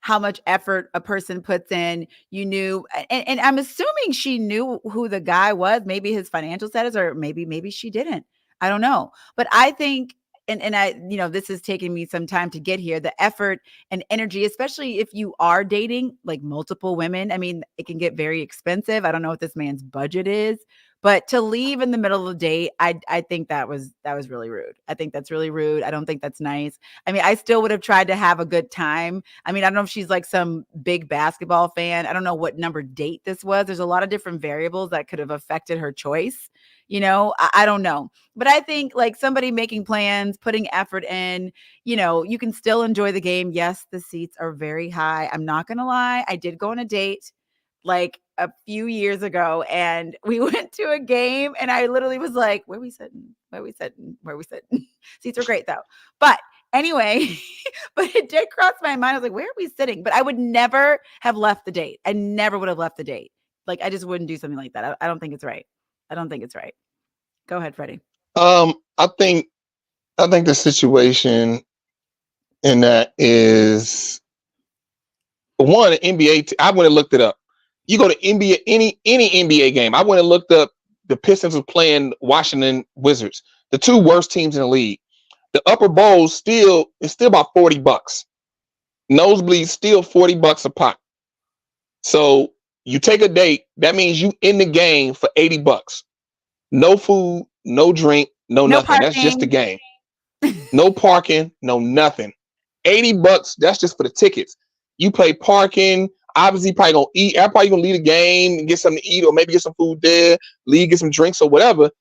how much effort a person puts in. You knew, and I'm assuming she knew who the guy was, maybe his financial status, or maybe she didn't. I don't know. But I think, and I, this is taking me some time to get here, the effort and energy, especially if you are dating like multiple women. I mean, it can get very expensive. I don't know what this man's budget is, but to leave in the middle of the day, I think that was really rude. I think that's really rude. I don't think that's nice. I mean, I still would have tried to have a good time. I mean, I don't know if she's like some big basketball fan. I don't know what number date this was. There's a lot of different variables that could have affected her choice. I don't know. But I think like somebody making plans, putting effort in, you can still enjoy the game. Yes, the seats are very high. I'm not going to lie. I did go on a date like a few years ago, and we went to a game, and I literally was like, where are we sitting? Where are we sitting? Where are we sitting? Seats were great though. But anyway, but it did cross my mind. I was like, where are we sitting? But I would never have left the date. I never would have left the date. Like, I just wouldn't do something like that. I don't think it's right. I don't think it's right. Go ahead, Freddie. I think the situation in that is one NBA. I went and looked it up. You go to NBA, any NBA game. I went and looked up. The Pistons were playing Washington Wizards, the two worst teams in the league. The upper bowl is still about $40. Nosebleeds still $40 a pop. So you take a date. That means you in the game for $80. No food, no drink, no nothing. Parking. That's just the game. No parking, no nothing. $80. That's just for the tickets. You pay parking. Obviously, probably gonna eat. I'm probably gonna leave the game and get something to eat, or maybe get some food there. Leave, get some drinks or whatever.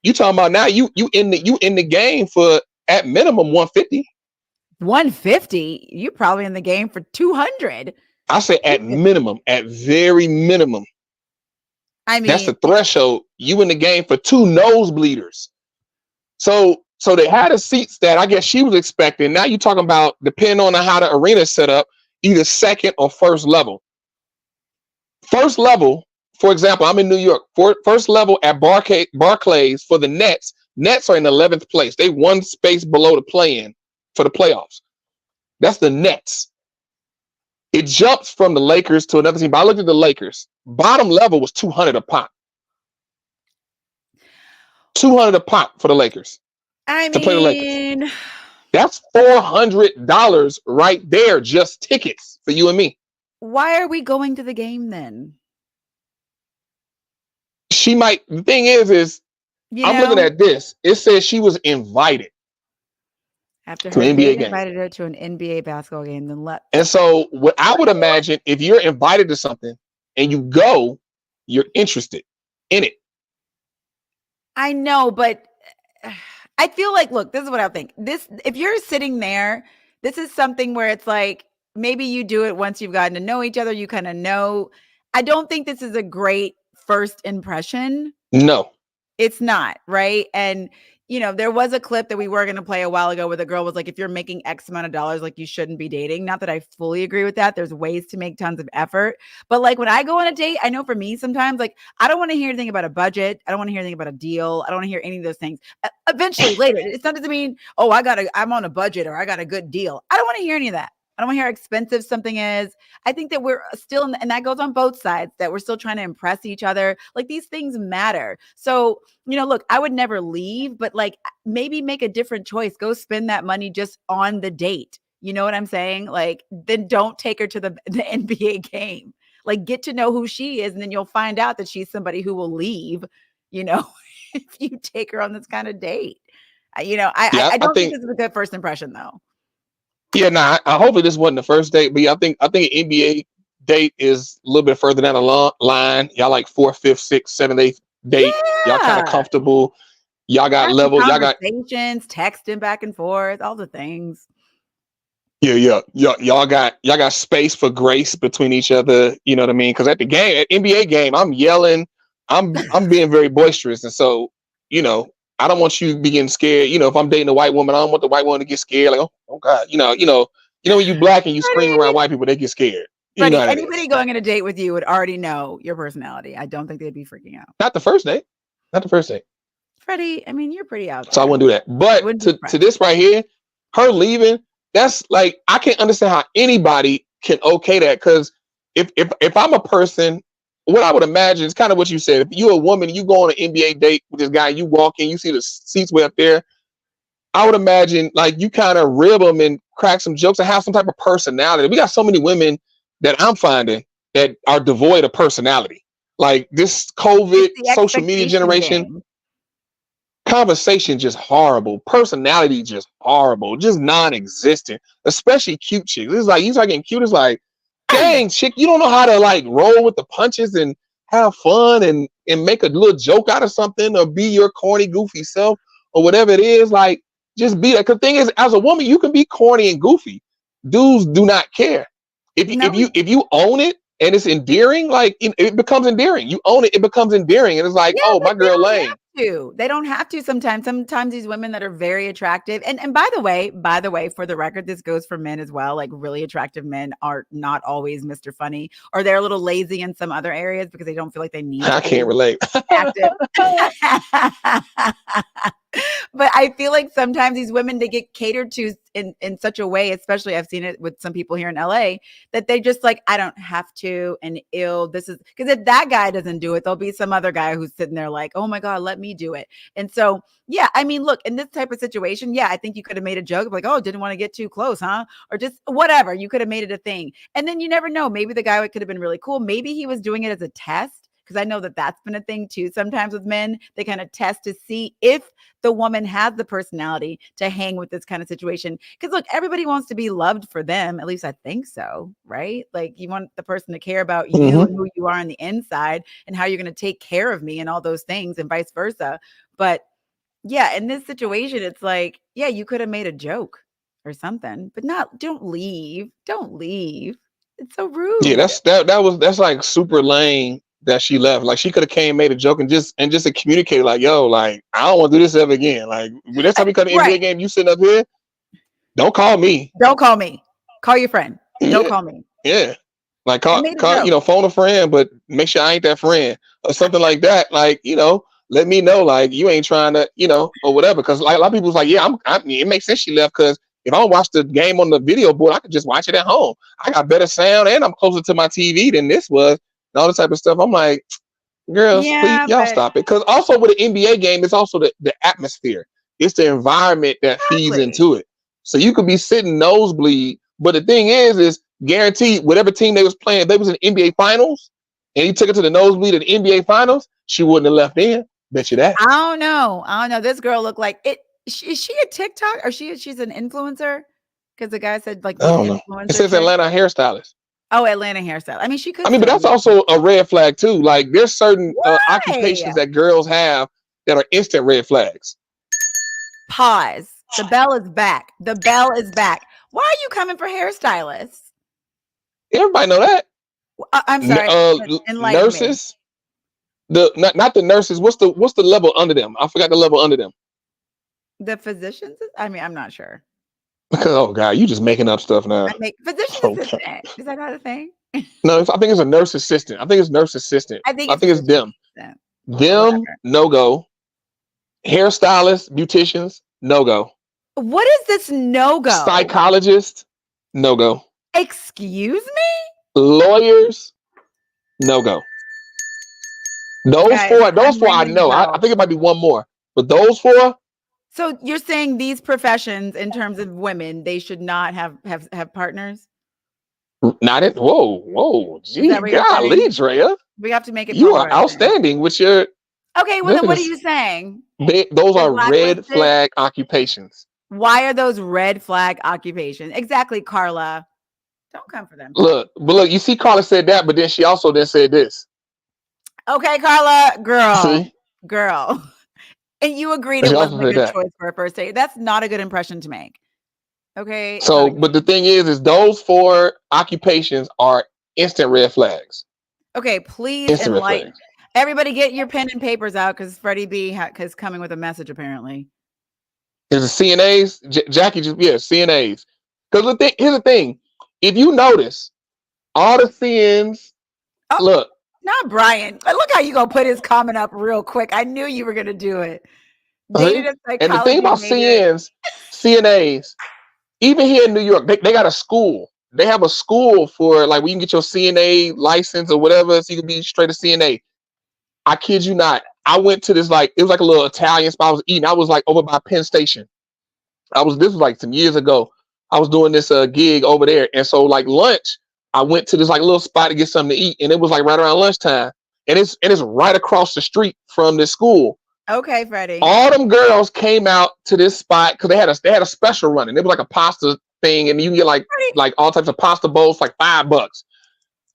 You talking about now? You in the game for at minimum $150. $150. You probably in the game for $200. I say at minimum, at very minimum. I mean, that's the threshold. You in the game for two nosebleeders. So they had the seats that I guess she was expecting. Now you're talking about, depending on how the arena is set up, either second or first level. First level, for example, I'm in New York. First level at Barclays for the Nets. Nets are in 11th place. They one space below the play-in for the playoffs. That's the Nets. It jumps from the Lakers to another team. But I looked at the Lakers. Bottom level was $200 a pop. $200 a pop for the Lakers. To play the Lakers. That's $400 right there, just tickets for you and me. Why are we going to the game then? She might. The thing is I'm looking at this. It says she was invited after to her an NBA game. Invited her to an NBA basketball game. Then and so what I would imagine, if you're invited to something and you go, you're interested in it. I know, but I feel like, look, this is what I think. If you're sitting there, this is something where it's like, maybe you do it once you've gotten to know each other. You kind of know. I don't think this is a great first impression. No, it's not, right? And there was a clip that we were going to play a while ago where the girl was like, if you're making X amount of dollars, like, you shouldn't be dating. Not that I fully agree with that. There's ways to make tons of effort. But like, when I go on a date, I know for me sometimes, like, I don't want to hear anything about a budget. I don't want to hear anything about a deal. I don't want to hear any of those things. Eventually, later, it's not to mean, oh, I'm on a budget or I got a good deal. I don't want to hear any of that. I don't want to hear how expensive something is. I think that we're still, and that goes on both sides, that we're still trying to impress each other. Like, these things matter. So, look, I would never leave, but like, maybe make a different choice. Go spend that money just on the date. You know what I'm saying? Like, then don't take her to the NBA game. Like, get to know who she is, and then you'll find out that she's somebody who will leave, if you take her on this kind of date. I don't think this is a good first impression, though. Yeah, I hopefully this wasn't the first date, but yeah, I think an NBA date is a little bit further down the line. Y'all like 4th, 5th, 6th, 7th, 8th date. Yeah. Y'all kind of comfortable. Y'all got level. Y'all got conversations, texting back and forth, all the things. Yeah. Y'all got space for grace between each other. You know what I mean? Because at NBA game, I'm yelling. I'm being very boisterous, and so I don't want you to be getting scared. If I'm dating a white woman, I don't want the white woman to get scared. Like, oh God, when you black and you scream around white people, they get scared. Anybody going on a date with you would already know your personality. I don't think they'd be freaking out. Not the first date. Freddie, I mean, you're pretty out there. So I wouldn't do that. But to this right here, her leaving, that's like, I can't understand how anybody can okay that. Because if I'm a person, what I would imagine is kind of what you said. If you're a woman, you go on an NBA date with this guy, you walk in, you see the seats way up there. I would imagine like you kind of rib them and crack some jokes and have some type of personality. We got so many women that I'm finding that are devoid of personality. Like this COVID social media generation. Game. Conversation just horrible, personality just horrible, just non-existent, especially cute chicks. It's like you start getting cute, it's like, dang, chick, you don't know how to like roll with the punches and have fun and make a little joke out of something or be your corny, goofy self or whatever it is. Like, just be that. Because the thing is, as a woman, you can be corny and goofy. Dudes do not care. If you own it and it's endearing, like it becomes endearing. You own it, it becomes endearing, and it's like, oh, my girl lame. They don't have to sometimes these women that are very attractive, and by the way, for the record, this goes for men as well. Like really attractive men are not always Mr. Funny, or they're a little lazy in some other areas because they don't feel like they need I can't relate. Active. But I feel like sometimes these women, they get catered to in such a way, especially I've seen it with some people here in LA, that they just like, I don't have to, and this is because if that guy doesn't do it, there'll be some other guy who's sitting there like, oh my God, let me do it. And so, yeah, I mean, look, in this type of situation, yeah, I think you could have made a joke like, oh, didn't want to get too close, huh? Or just whatever. You could have made it a thing. And then you never know. Maybe the guy could have been really cool. Maybe he was doing it as a test. Because I know that that's been a thing too. Sometimes with men, they kind of test to see if the woman has the personality to hang with this kind of situation. Because look, everybody wants to be loved for them. At least I think so, right? Like you want the person to care about you and who you are on the inside and how you're going to take care of me and all those things and vice versa. But yeah, in this situation, it's like, yeah, you could have made a joke or something, but don't leave. Don't leave. It's so rude. Yeah, that's like super lame. That she left. Like she could have came, made a joke, and just communicated like, yo, like I don't want to do this ever again. Like when next time we come to the NBA game, you sitting up here, don't call me. Don't call me. Call your friend. Don't call me. Yeah. Like call phone a friend, but make sure I ain't that friend or something like that. Like, let me know like you ain't trying to, or whatever. Cause like a lot of people's like, yeah, it makes sense she left because if I don't watch the game on the video board, I could just watch it at home. I got better sound and I'm closer to my TV than this was. And all this type of stuff. I'm like, girls, please, y'all stop it. Because also with an NBA game, it's also the atmosphere. It's the environment that feeds into it. So you could be sitting nosebleed, but the thing is guaranteed whatever team they was playing, if they was in NBA Finals, and he took it to the nosebleed in the NBA Finals, she wouldn't have left in. Bet you that. I don't know. This girl looked like it. Is she a TikTok or she's an influencer? Because the guy said like, I don't know. It says Atlanta hairstylist. Oh, Atlanta hairstyle. I mean, she could. But that's also a red flag too. Like, there's certain occupations that girls have that are instant red flags. Pause. The bell is back. The bell is back. Why are you coming for hairstylists? Everybody know that. I'm sorry. Nurses. Not the nurses. What's the level under them? I forgot the level under them. The physicians. I mean, I'm not sure. Oh God, you just making up stuff now. Physician assistant. Is that not a thing? No, I think it's a nurse assistant. I think it's them. Them no go. Hairstylists, beauticians, no go. What is this no go? Psychologist, no go. Excuse me? Lawyers, no go. Those four I know. I think it might be one more, but those four. So you're saying these professions, in terms of women, they should not have partners? Not it. Whoa. Gee, golly, Draya. We have to make it. You are outstanding with your. Okay, well then what are you saying? Those are red flag occupations. Why are those red flag occupations? Exactly, Carla. Don't come for them. Look, you see, Carla said that, but then she also said this. Okay, Carla, girl. And you agreed it wasn't a good choice for a first date. That's not a good impression to make. Okay. So, but the thing is those four occupations are instant red flags. Okay, please enlighten. Everybody get your pen and papers out because Freddie B is coming with a message apparently. Is it CNAs? Jackie, CNAs. Because here's the thing. If you notice, all the CNs, look. Not Brian. Look how you gonna put his comment up real quick. I knew you were gonna do it. dated a And the thing psychology about major. CNAs, even here in New York, they got a school. They have a school for like where you can get your CNA license or whatever, so you can be straight to CNA. I kid you not. I went to this like it was like a little Italian spot. I was eating. I was like over by Penn Station. This was like some years ago. I was doing this gig over there, and so like lunch, I went to this like little spot to get something to eat, and it was like right around lunchtime, and it's right across the street from this school. Okay, Freddie. All them girls came out to this spot because they had a special running. It was like a pasta thing, and you can get like all types of pasta bowls, like $5.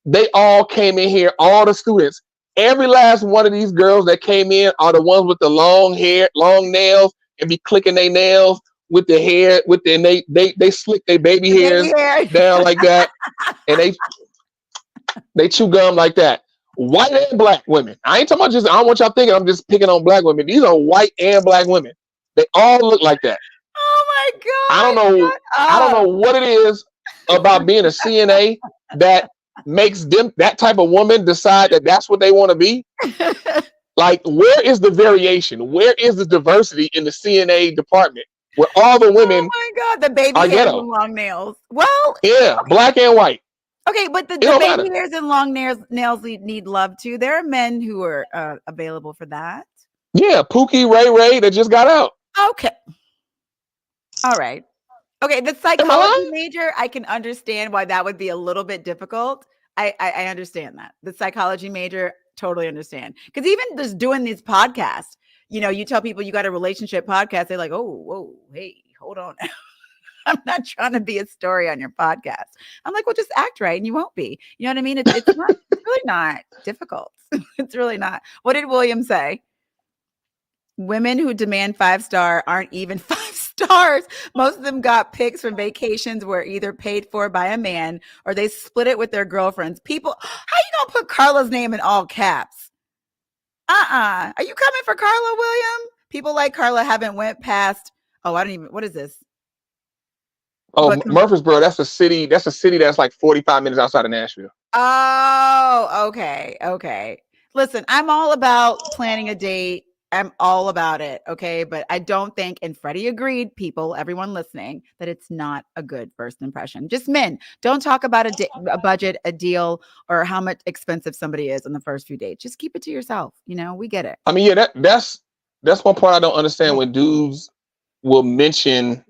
They all came in here, all the students. Every last one of these girls that came in are the ones with the long hair, long nails, and be clicking their nails with the hair, with their they slick their baby hairs down like that, and they chew gum like that. White and black women. I ain't talking about I don't want y'all thinking I'm just picking on black women. These are white and black women. They all look like that. Oh my God. I don't know what it is about being a CNA that makes them that type of woman decide that that's what they want to be. Like, where is the variation? Where is the diversity in the CNA department where all the women? Oh my God, the baby hairs and long nails. Well, yeah, black and white. Okay, but the baby hairs and long nails need love too. There are men who are available for that. Yeah, Pookie, Ray that just got out. Okay. All right. Okay, the psychology major, I can understand why that would be a little bit difficult. I understand that. The psychology major, totally understand. Because even just doing these podcasts, you tell people you got a relationship podcast, they're like, oh, whoa, hey, hold on. I'm not trying to be a story on your podcast. I'm like, well, just act right and you won't be. You know what I mean? It's really not difficult. It's really not. What did William say? Women who demand 5-star aren't even 5 stars. Most of them got pics from vacations were either paid for by a man or they split it with their girlfriends. People, how you gonna put Carla's name in all caps? Are you coming for Carla, William? People like Carla haven't went past. Oh, I don't even. What is this? Oh, Murfreesboro. That's a city that's like 45 minutes outside of Nashville. Oh, okay. Listen, I'm all about planning a date. I'm all about it. Okay. But I don't think, and Freddie agreed, people, everyone listening, that it's not a good first impression. Just men. Don't talk about a budget, a deal, or how much expensive somebody is on the first few dates. Just keep it to yourself. We get it. I mean, yeah, that's one part I don't understand when dudes will mention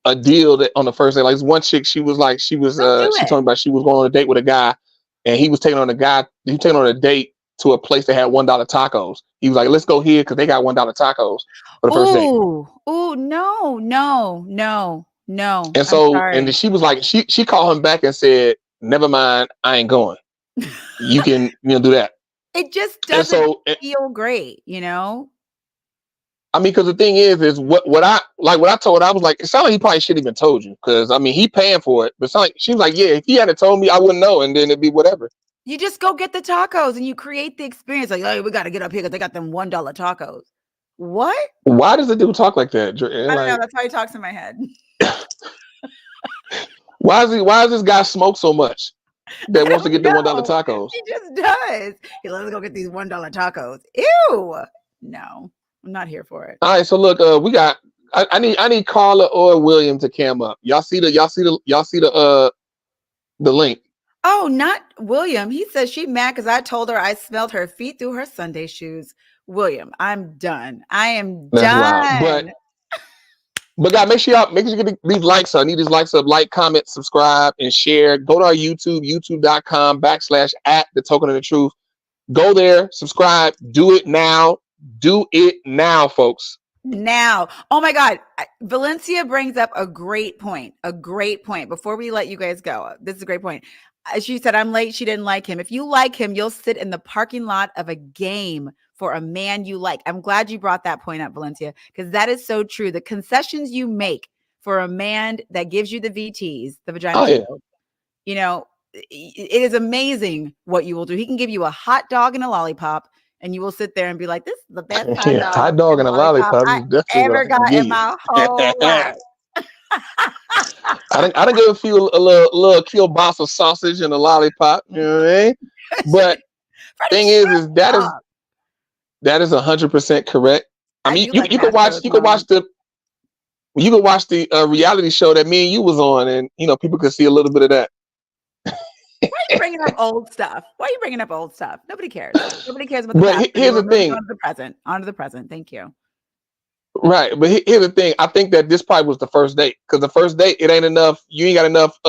a deal that on the first day. Like one chick, she told me about she was going on a date with a guy, and he was taking on a date to a place that had $1 tacos. He was like, let's go here because they got $1 tacos for the first date. Oh, no. And so, and then she was like, she called him back and said, never mind, I ain't going. You can do that. It just doesn't feel great, I mean, because the thing is what I told her, I was like, it sounded like he probably shouldn't even told you. Because, I mean, he paying for it. But she was like, yeah, if he hadn't told me, I wouldn't know. And then it'd be whatever. You just go get the tacos and you create the experience. Like, oh, we got to get up here because they got them $1 tacos. What? Why does the dude talk like that? I don't know. That's how he talks in my head. Why does this guy smoke so much that wants to get the $1 tacos? He just does. He let's go get these $1 tacos. Ew. No, I'm not here for it. All right. So look, we got. I need Carla or William to cam up. Y'all see the link. Oh, not William. He says she mad because I told her I smelled her feet through her Sunday shoes. William, I'm done. I am done. Wild. But guys, make sure you get these likes up. I need these likes up. Like, comment, subscribe, and share. Go to our YouTube, youtube.com/@the-token-of-the-truth. Go there, subscribe. Do it now. Do it now, folks. Now. Oh my God. Valencia brings up a great point. Before we let you guys go, this is a great point. She said, I'm late. She didn't like him. If you like him, you'll sit in the parking lot of a game for a man you like. I'm glad you brought that point up, Valencia, because that is so true. The concessions you make for a man that gives you the VTs, the vagina, it is amazing what you will do. He can give you a hot dog and a lollipop, and you will sit there and be like, this is the best hot dog and a lollipop I ever got in my whole life. I didn't give a few a little kielbasa sausage and a lollipop, you know what I mean? But thing is that is 100% correct. I I mean, do you like you could watch Pastor's mom. you could watch the reality show that me and you was on, and people could see a little bit of that. Why are you bringing up old stuff? Why are you bringing up old stuff? Nobody cares. Nobody cares about the But past here's anymore. the We're moving thing, on to the present. On to the present. Thank you. right? But here's the thing. I think that this probably was the first date, because the first date, it ain't enough. You ain't got enough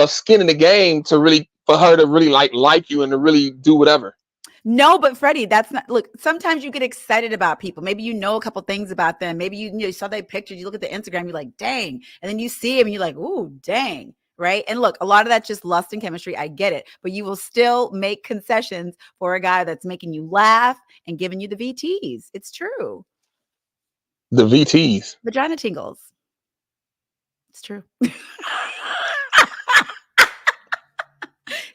skin in the game to really, for her to really like you and to really do whatever. No, but Freddie, that's not. Look, sometimes you get excited about people. Maybe you know a couple things about them. Maybe you saw their pictures. You look at the Instagram. You're like, dang, and then you see him, and you're like, ooh, dang. Right. And look, a lot of that's just lust and chemistry. I get it. But you will still make concessions for a guy that's making you laugh and giving you the VTs. It's true. The VTs. Vagina tingles. It's true.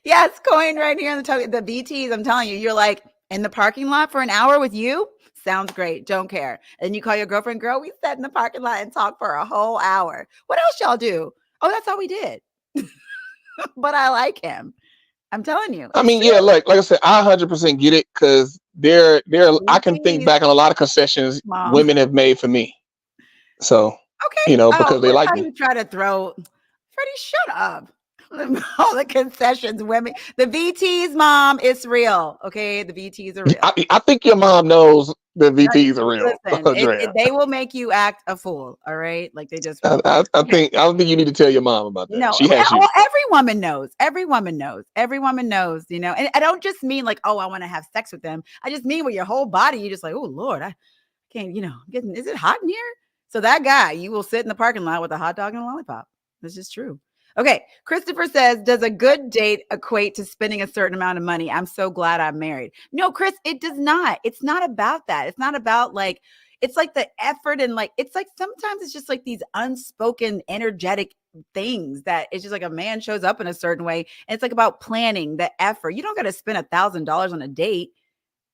Yes, coin right here on the VTs. I'm telling you, you're like in the parking lot for an hour with you. Sounds great. Don't care. And you call your girlfriend, girl, we sat in the parking lot and talked for a whole hour. What else y'all do? Oh, that's all we did. But I like him. I'm telling you, I it's mean, yeah, true. like I said, I 100% get it, because I can think VTs, back on a lot of concessions mom. women have made for me. So, Okay. Oh, because they look like how me. you try to throw. Freddie, shut up. All the concessions, women. The VTs, mom, it's real. Okay. The VTs are real. I think your mom knows the No, VTs are real, listen, Drea. they will make you act a fool. All right. Like they just will. I Okay. think I don't think you need to tell your mom about that. No, She has well, you. every woman knows. Every woman knows. Every woman knows, and I don't just mean like, oh, I want to have sex with them. I just mean with your whole body. You're just like, oh, Lord, I can't, is it hot in here? So that guy, you will sit in the parking lot with a hot dog and a lollipop. This is true. Okay. Christopher says, does a good date equate to spending a certain amount of money? I'm so glad I'm married. No, Chris, it does not. It's not about that. It's not about like, it's like the effort and like, it's like sometimes it's just like these unspoken, energetic things that it's just like a man shows up in a certain way. And it's like about planning the effort. You don't got to spend $1,000 on a date,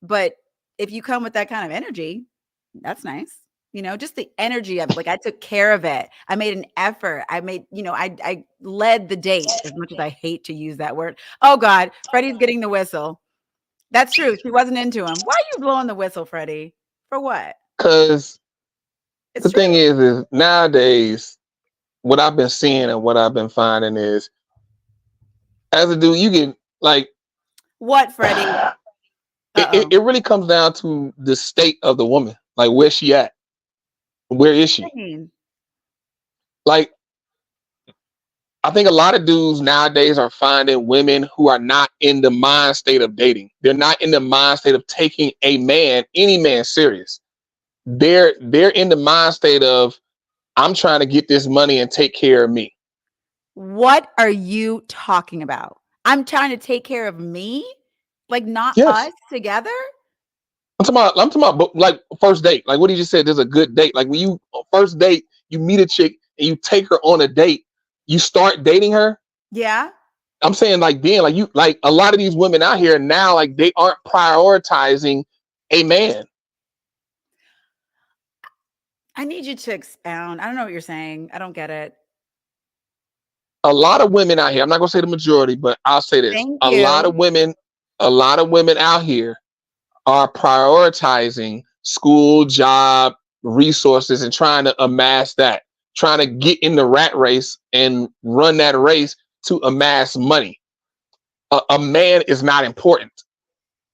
but if you come with that kind of energy, that's nice. Just the energy of it. Like I took care of it. I made an effort. I made, I led the date, as much as I hate to use that word. Oh God, Freddie's getting the whistle. That's true. She wasn't into him. Why are you blowing the whistle, Freddie? For what? Because It's the true. thing is nowadays, what I've been seeing and what I've been finding is, as a dude, you get like, What, Freddie? it really comes down to the state of the woman. Like, where's she at? Where is she? Like, I think a lot of dudes nowadays are finding women who are not in the mind state of dating. They're not in the mind state of taking any man serious. They're in the mind state of, I'm trying to get this money and take care of me. What are you talking about? I'm trying to take care of me, like not Yes. us together. I'm talking about like first date. Like what you just said, there's a good date. Like when you first date, you meet a chick and you take her on a date, you start dating her. Yeah. I'm saying like being like you, like a lot of these women out here now, like they aren't prioritizing a man. I need you to expound. I don't know what you're saying. I don't get it. A lot of women out here, I'm not gonna say the majority, but I'll say this. Thank A lot you. of women, out here are prioritizing school, job, resources, and trying to amass that, trying to get in the rat race and run that race to amass money. A man is not important.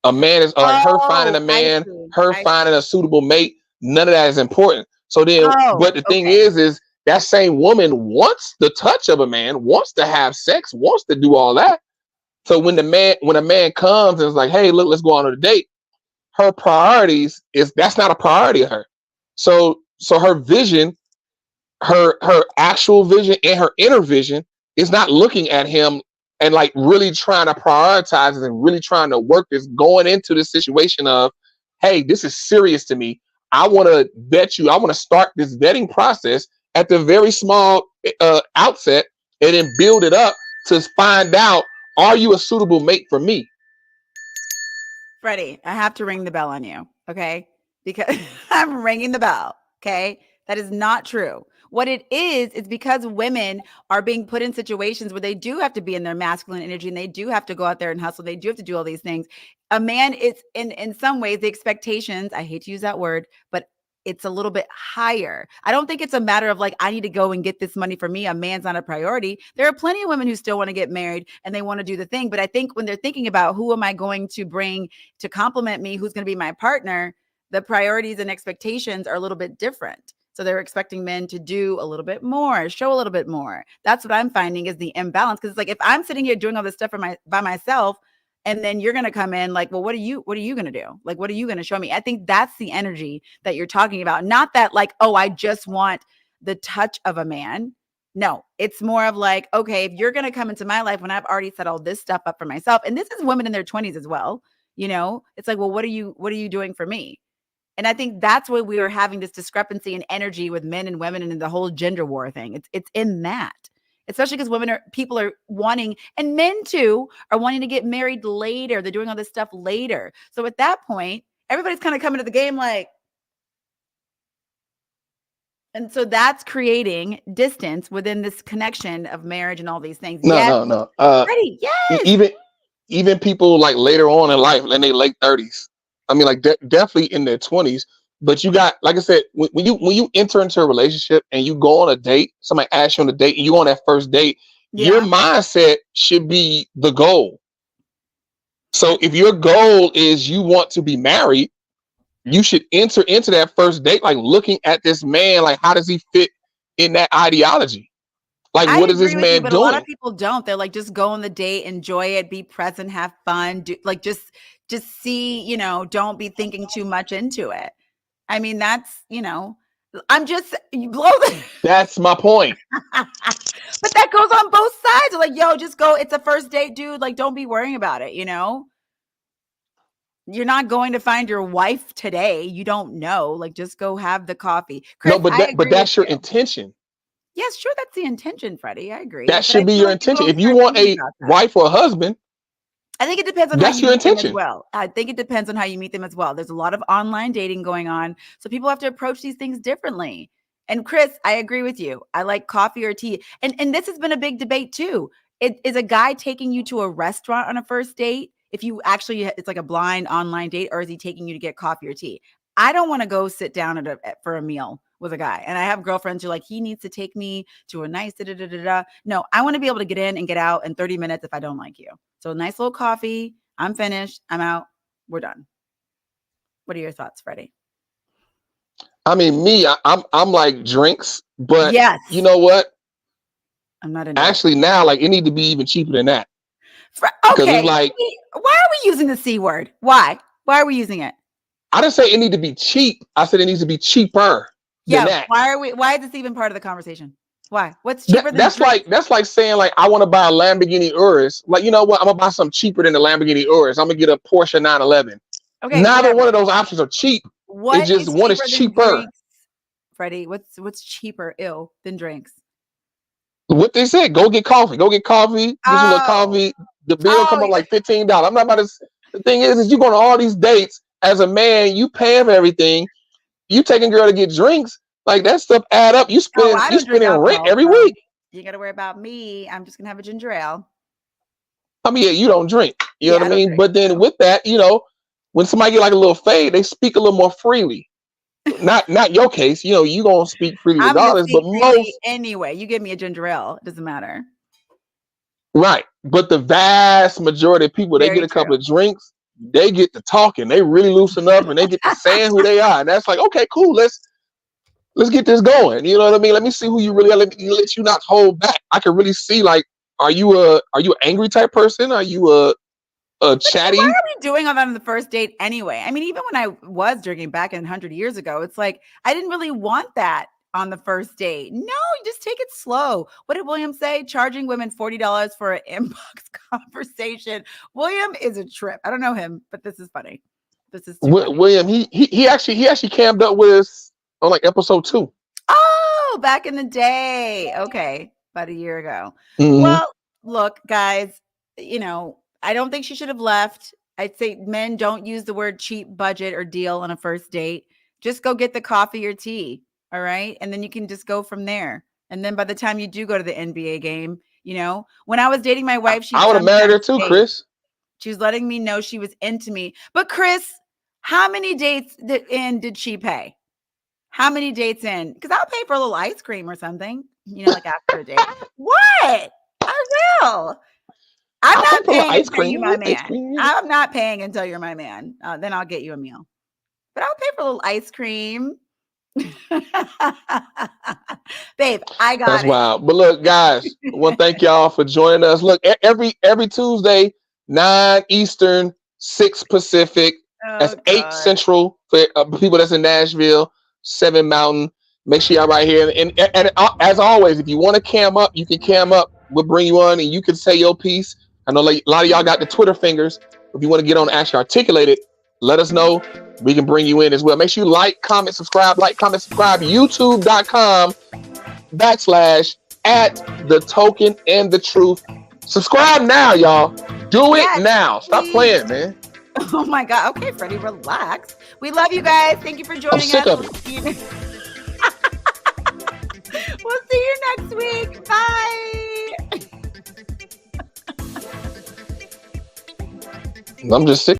A man is like her finding a Oh, I man, see. her I finding see. a suitable mate. None of that is important. So then, Oh, but the thing okay. is that same woman wants the touch of a man, wants to have sex, wants to do all that. So when a man comes and is like, hey, look, let's go on a date, her priorities is that's not a priority of her. So her vision, her actual vision and her inner vision is not looking at him and like really trying to prioritize it and really trying to work this, going into this situation of, hey, this is serious to me. I want to vet you. I want to start this vetting process at the very small outset and then build it up to find out, are you a suitable mate for me? Freddie, I have to ring the bell on you, okay? Because I'm ringing the bell, okay? That is not true. What it is because women are being put in situations where they do have to be in their masculine energy and they do have to go out there and hustle. They do have to do all these things. A man is in some ways the expectations, I hate to use that word, but it's a little bit higher. I don't think it's a matter of like, I need to go and get this money for me. A man's not a priority. There are plenty of women who still want to get married and they want to do the thing. But I think when they're thinking about who am I going to bring to complement me, who's going to be my partner, the priorities and expectations are a little bit different. So they're expecting men to do a little bit more, show a little bit more. That's what I'm finding is the imbalance. Because it's like if I'm sitting here doing all this stuff by myself, and then you're going to come in like, well, what are you going to do? Like, what are you going to show me? I think that's the energy that you're talking about. Not that like, oh, I just want the touch of a man. No, it's more of like, okay, if you're going to come into my life when I've already set all this stuff up for myself, and this is women in their 20s as well, it's like, well, what are you doing for me? And I think that's why we are having this discrepancy in energy with men and women and in the whole gender war thing. It's in that. Especially because people are wanting, and men too, are wanting to get married later. They're doing all this stuff later. So at that point, everybody's kind of coming to the game like, and so that's creating distance within this connection of marriage and all these things. No, Yes, no, no. Freddie, yes. Even people like later on in life, in their late 30s. I mean, like definitely in their 20s. But you got, like I said, when you enter into a relationship and you go on a date, somebody asks you on a date, and you go on that first date, your mindset should be the goal. So if your goal is you want to be married, you should enter into that first date like looking at this man, like how does he fit in that ideology? Like, I what is this agree with you, man but a lot doing? of people don't. They're like, just go on the date, enjoy it, be present, have fun, just see, don't be thinking too much into it. I mean, that's, I'm just you blow the That's my point. but that goes on both sides. Like, yo, just go. It's a first date, dude. Like, don't be worrying about it, You're not going to find your wife today. You don't know. Like, just go have the coffee. Chris, No, but I agree with that's your you. intention. Yes, sure, that's the intention, Freddie. I agree. That But I should be feel your like people intention. don't If you start want thinking a about that. wife or a husband, I think it depends on how that's you your meet them as intention. well. I think it depends on how you meet them as well. There's a lot of online dating going on. So people have to approach these things differently. And Chris, I agree with you. I like coffee or tea. And this has been a big debate too. Is a guy taking you to a restaurant on a first date? If you actually, it's like a blind online date, or is he taking you to get coffee or tea? I don't want to go sit down for a meal with a guy. And I have girlfriends who are like, he needs to take me to a nice da-da-da-da-da. No, I want to be able to get in and get out in 30 minutes if I don't like you. So a nice little coffee. I'm finished. I'm out. We're done. What are your thoughts, Freddie? I mean, I'm like drinks, but Yes. you know what? I'm not into Actually, now like it need to be even cheaper than that. Okay. It's like, why are we using the C word? Why? Why are we using it? I didn't say it need to be cheap. I said it needs to be cheaper than that. Why is this even part of the conversation? Why? What's cheaper than That's like saying like I want to buy a Lamborghini Urus. Like, you know what? I'm gonna buy something cheaper than the Lamborghini Urus. I'm gonna get a Porsche 911. Okay, Neither one of those options are cheap. What It's just one is cheaper. Drinks, Freddie? What's cheaper than drinks? What they said, go get coffee. Go get coffee. Get you a little coffee. The bill come up like $15. I'm not about to. The thing is you go on all these dates as a man. You pay for everything. You taking girl to get drinks. Like that stuff add up. You spending rent every week. You got to worry about me. I'm just gonna have a ginger ale. I mean, yeah, you don't drink. You know what I mean? But then with that, when somebody get like a little fade, they speak a little more freely. Not your case. You gonna speak freely regardless. But most anyway, you give me a ginger ale, it doesn't matter. Right, but the vast majority of people, they get a couple of drinks, they get to talking, they really loosen up, and they get to saying who they are, and that's like, okay, cool, let's get this going. You know what I mean? Let me see who you really are. Let you not hold back. I can really see, like, are you an angry type person? Are you a chatty? Why are we doing all that on the first date anyway? I mean, even when I was drinking back 100 years ago, it's like I didn't really want that on the first date. No, you just take it slow. What did William say? Charging women $40 for an inbox conversation. William is a trip. I don't know him, but this is funny. This is William. He actually camped up with us on like episode 2. Oh, back in the day. Okay, about a year ago. Mm-hmm. Well, look, guys. I don't think she should have left. I'd say men don't use the word cheap, budget, or deal on a first date. Just go get the coffee or tea. All right. And then you can just go from there. And then by the time you do go to the NBA game, when I was dating my wife, I would have married her too, Chris. She was letting me know she was into me. But Chris, how many dates did she pay? How many dates in? Because I'll pay for a little ice cream or something, like after a date. What? I will. I'm I'll pay not for a little paying ice until cream. you're my Ice man. cream, yeah. I'm not paying until you're my man. Then I'll get you a meal. But I'll pay for a little ice cream. Babe, I got That's it. wild. But look, guys, I want to thank y'all for joining us. Look, every Tuesday, 9 Eastern, 6 Pacific. That's Oh 8 God. Central for people that's in Nashville, 7 Mountain. Make sure y'all right here. And as always, if you want to cam up, you can cam up. We'll bring you on and you can say your piece. I know a lot of y'all got the Twitter fingers. If you want to get on and actually articulate it, let us know. We can bring you in as well. Make sure you like, comment, subscribe, YouTube.com/ at the token and the truth. Subscribe now, y'all. Do it Yes, now. Stop please. playing, man. Oh my God. Okay, Freddie, relax. We love you guys. Thank you for joining I'm sick us. of it. We'll see you next week. Bye. I'm just sick.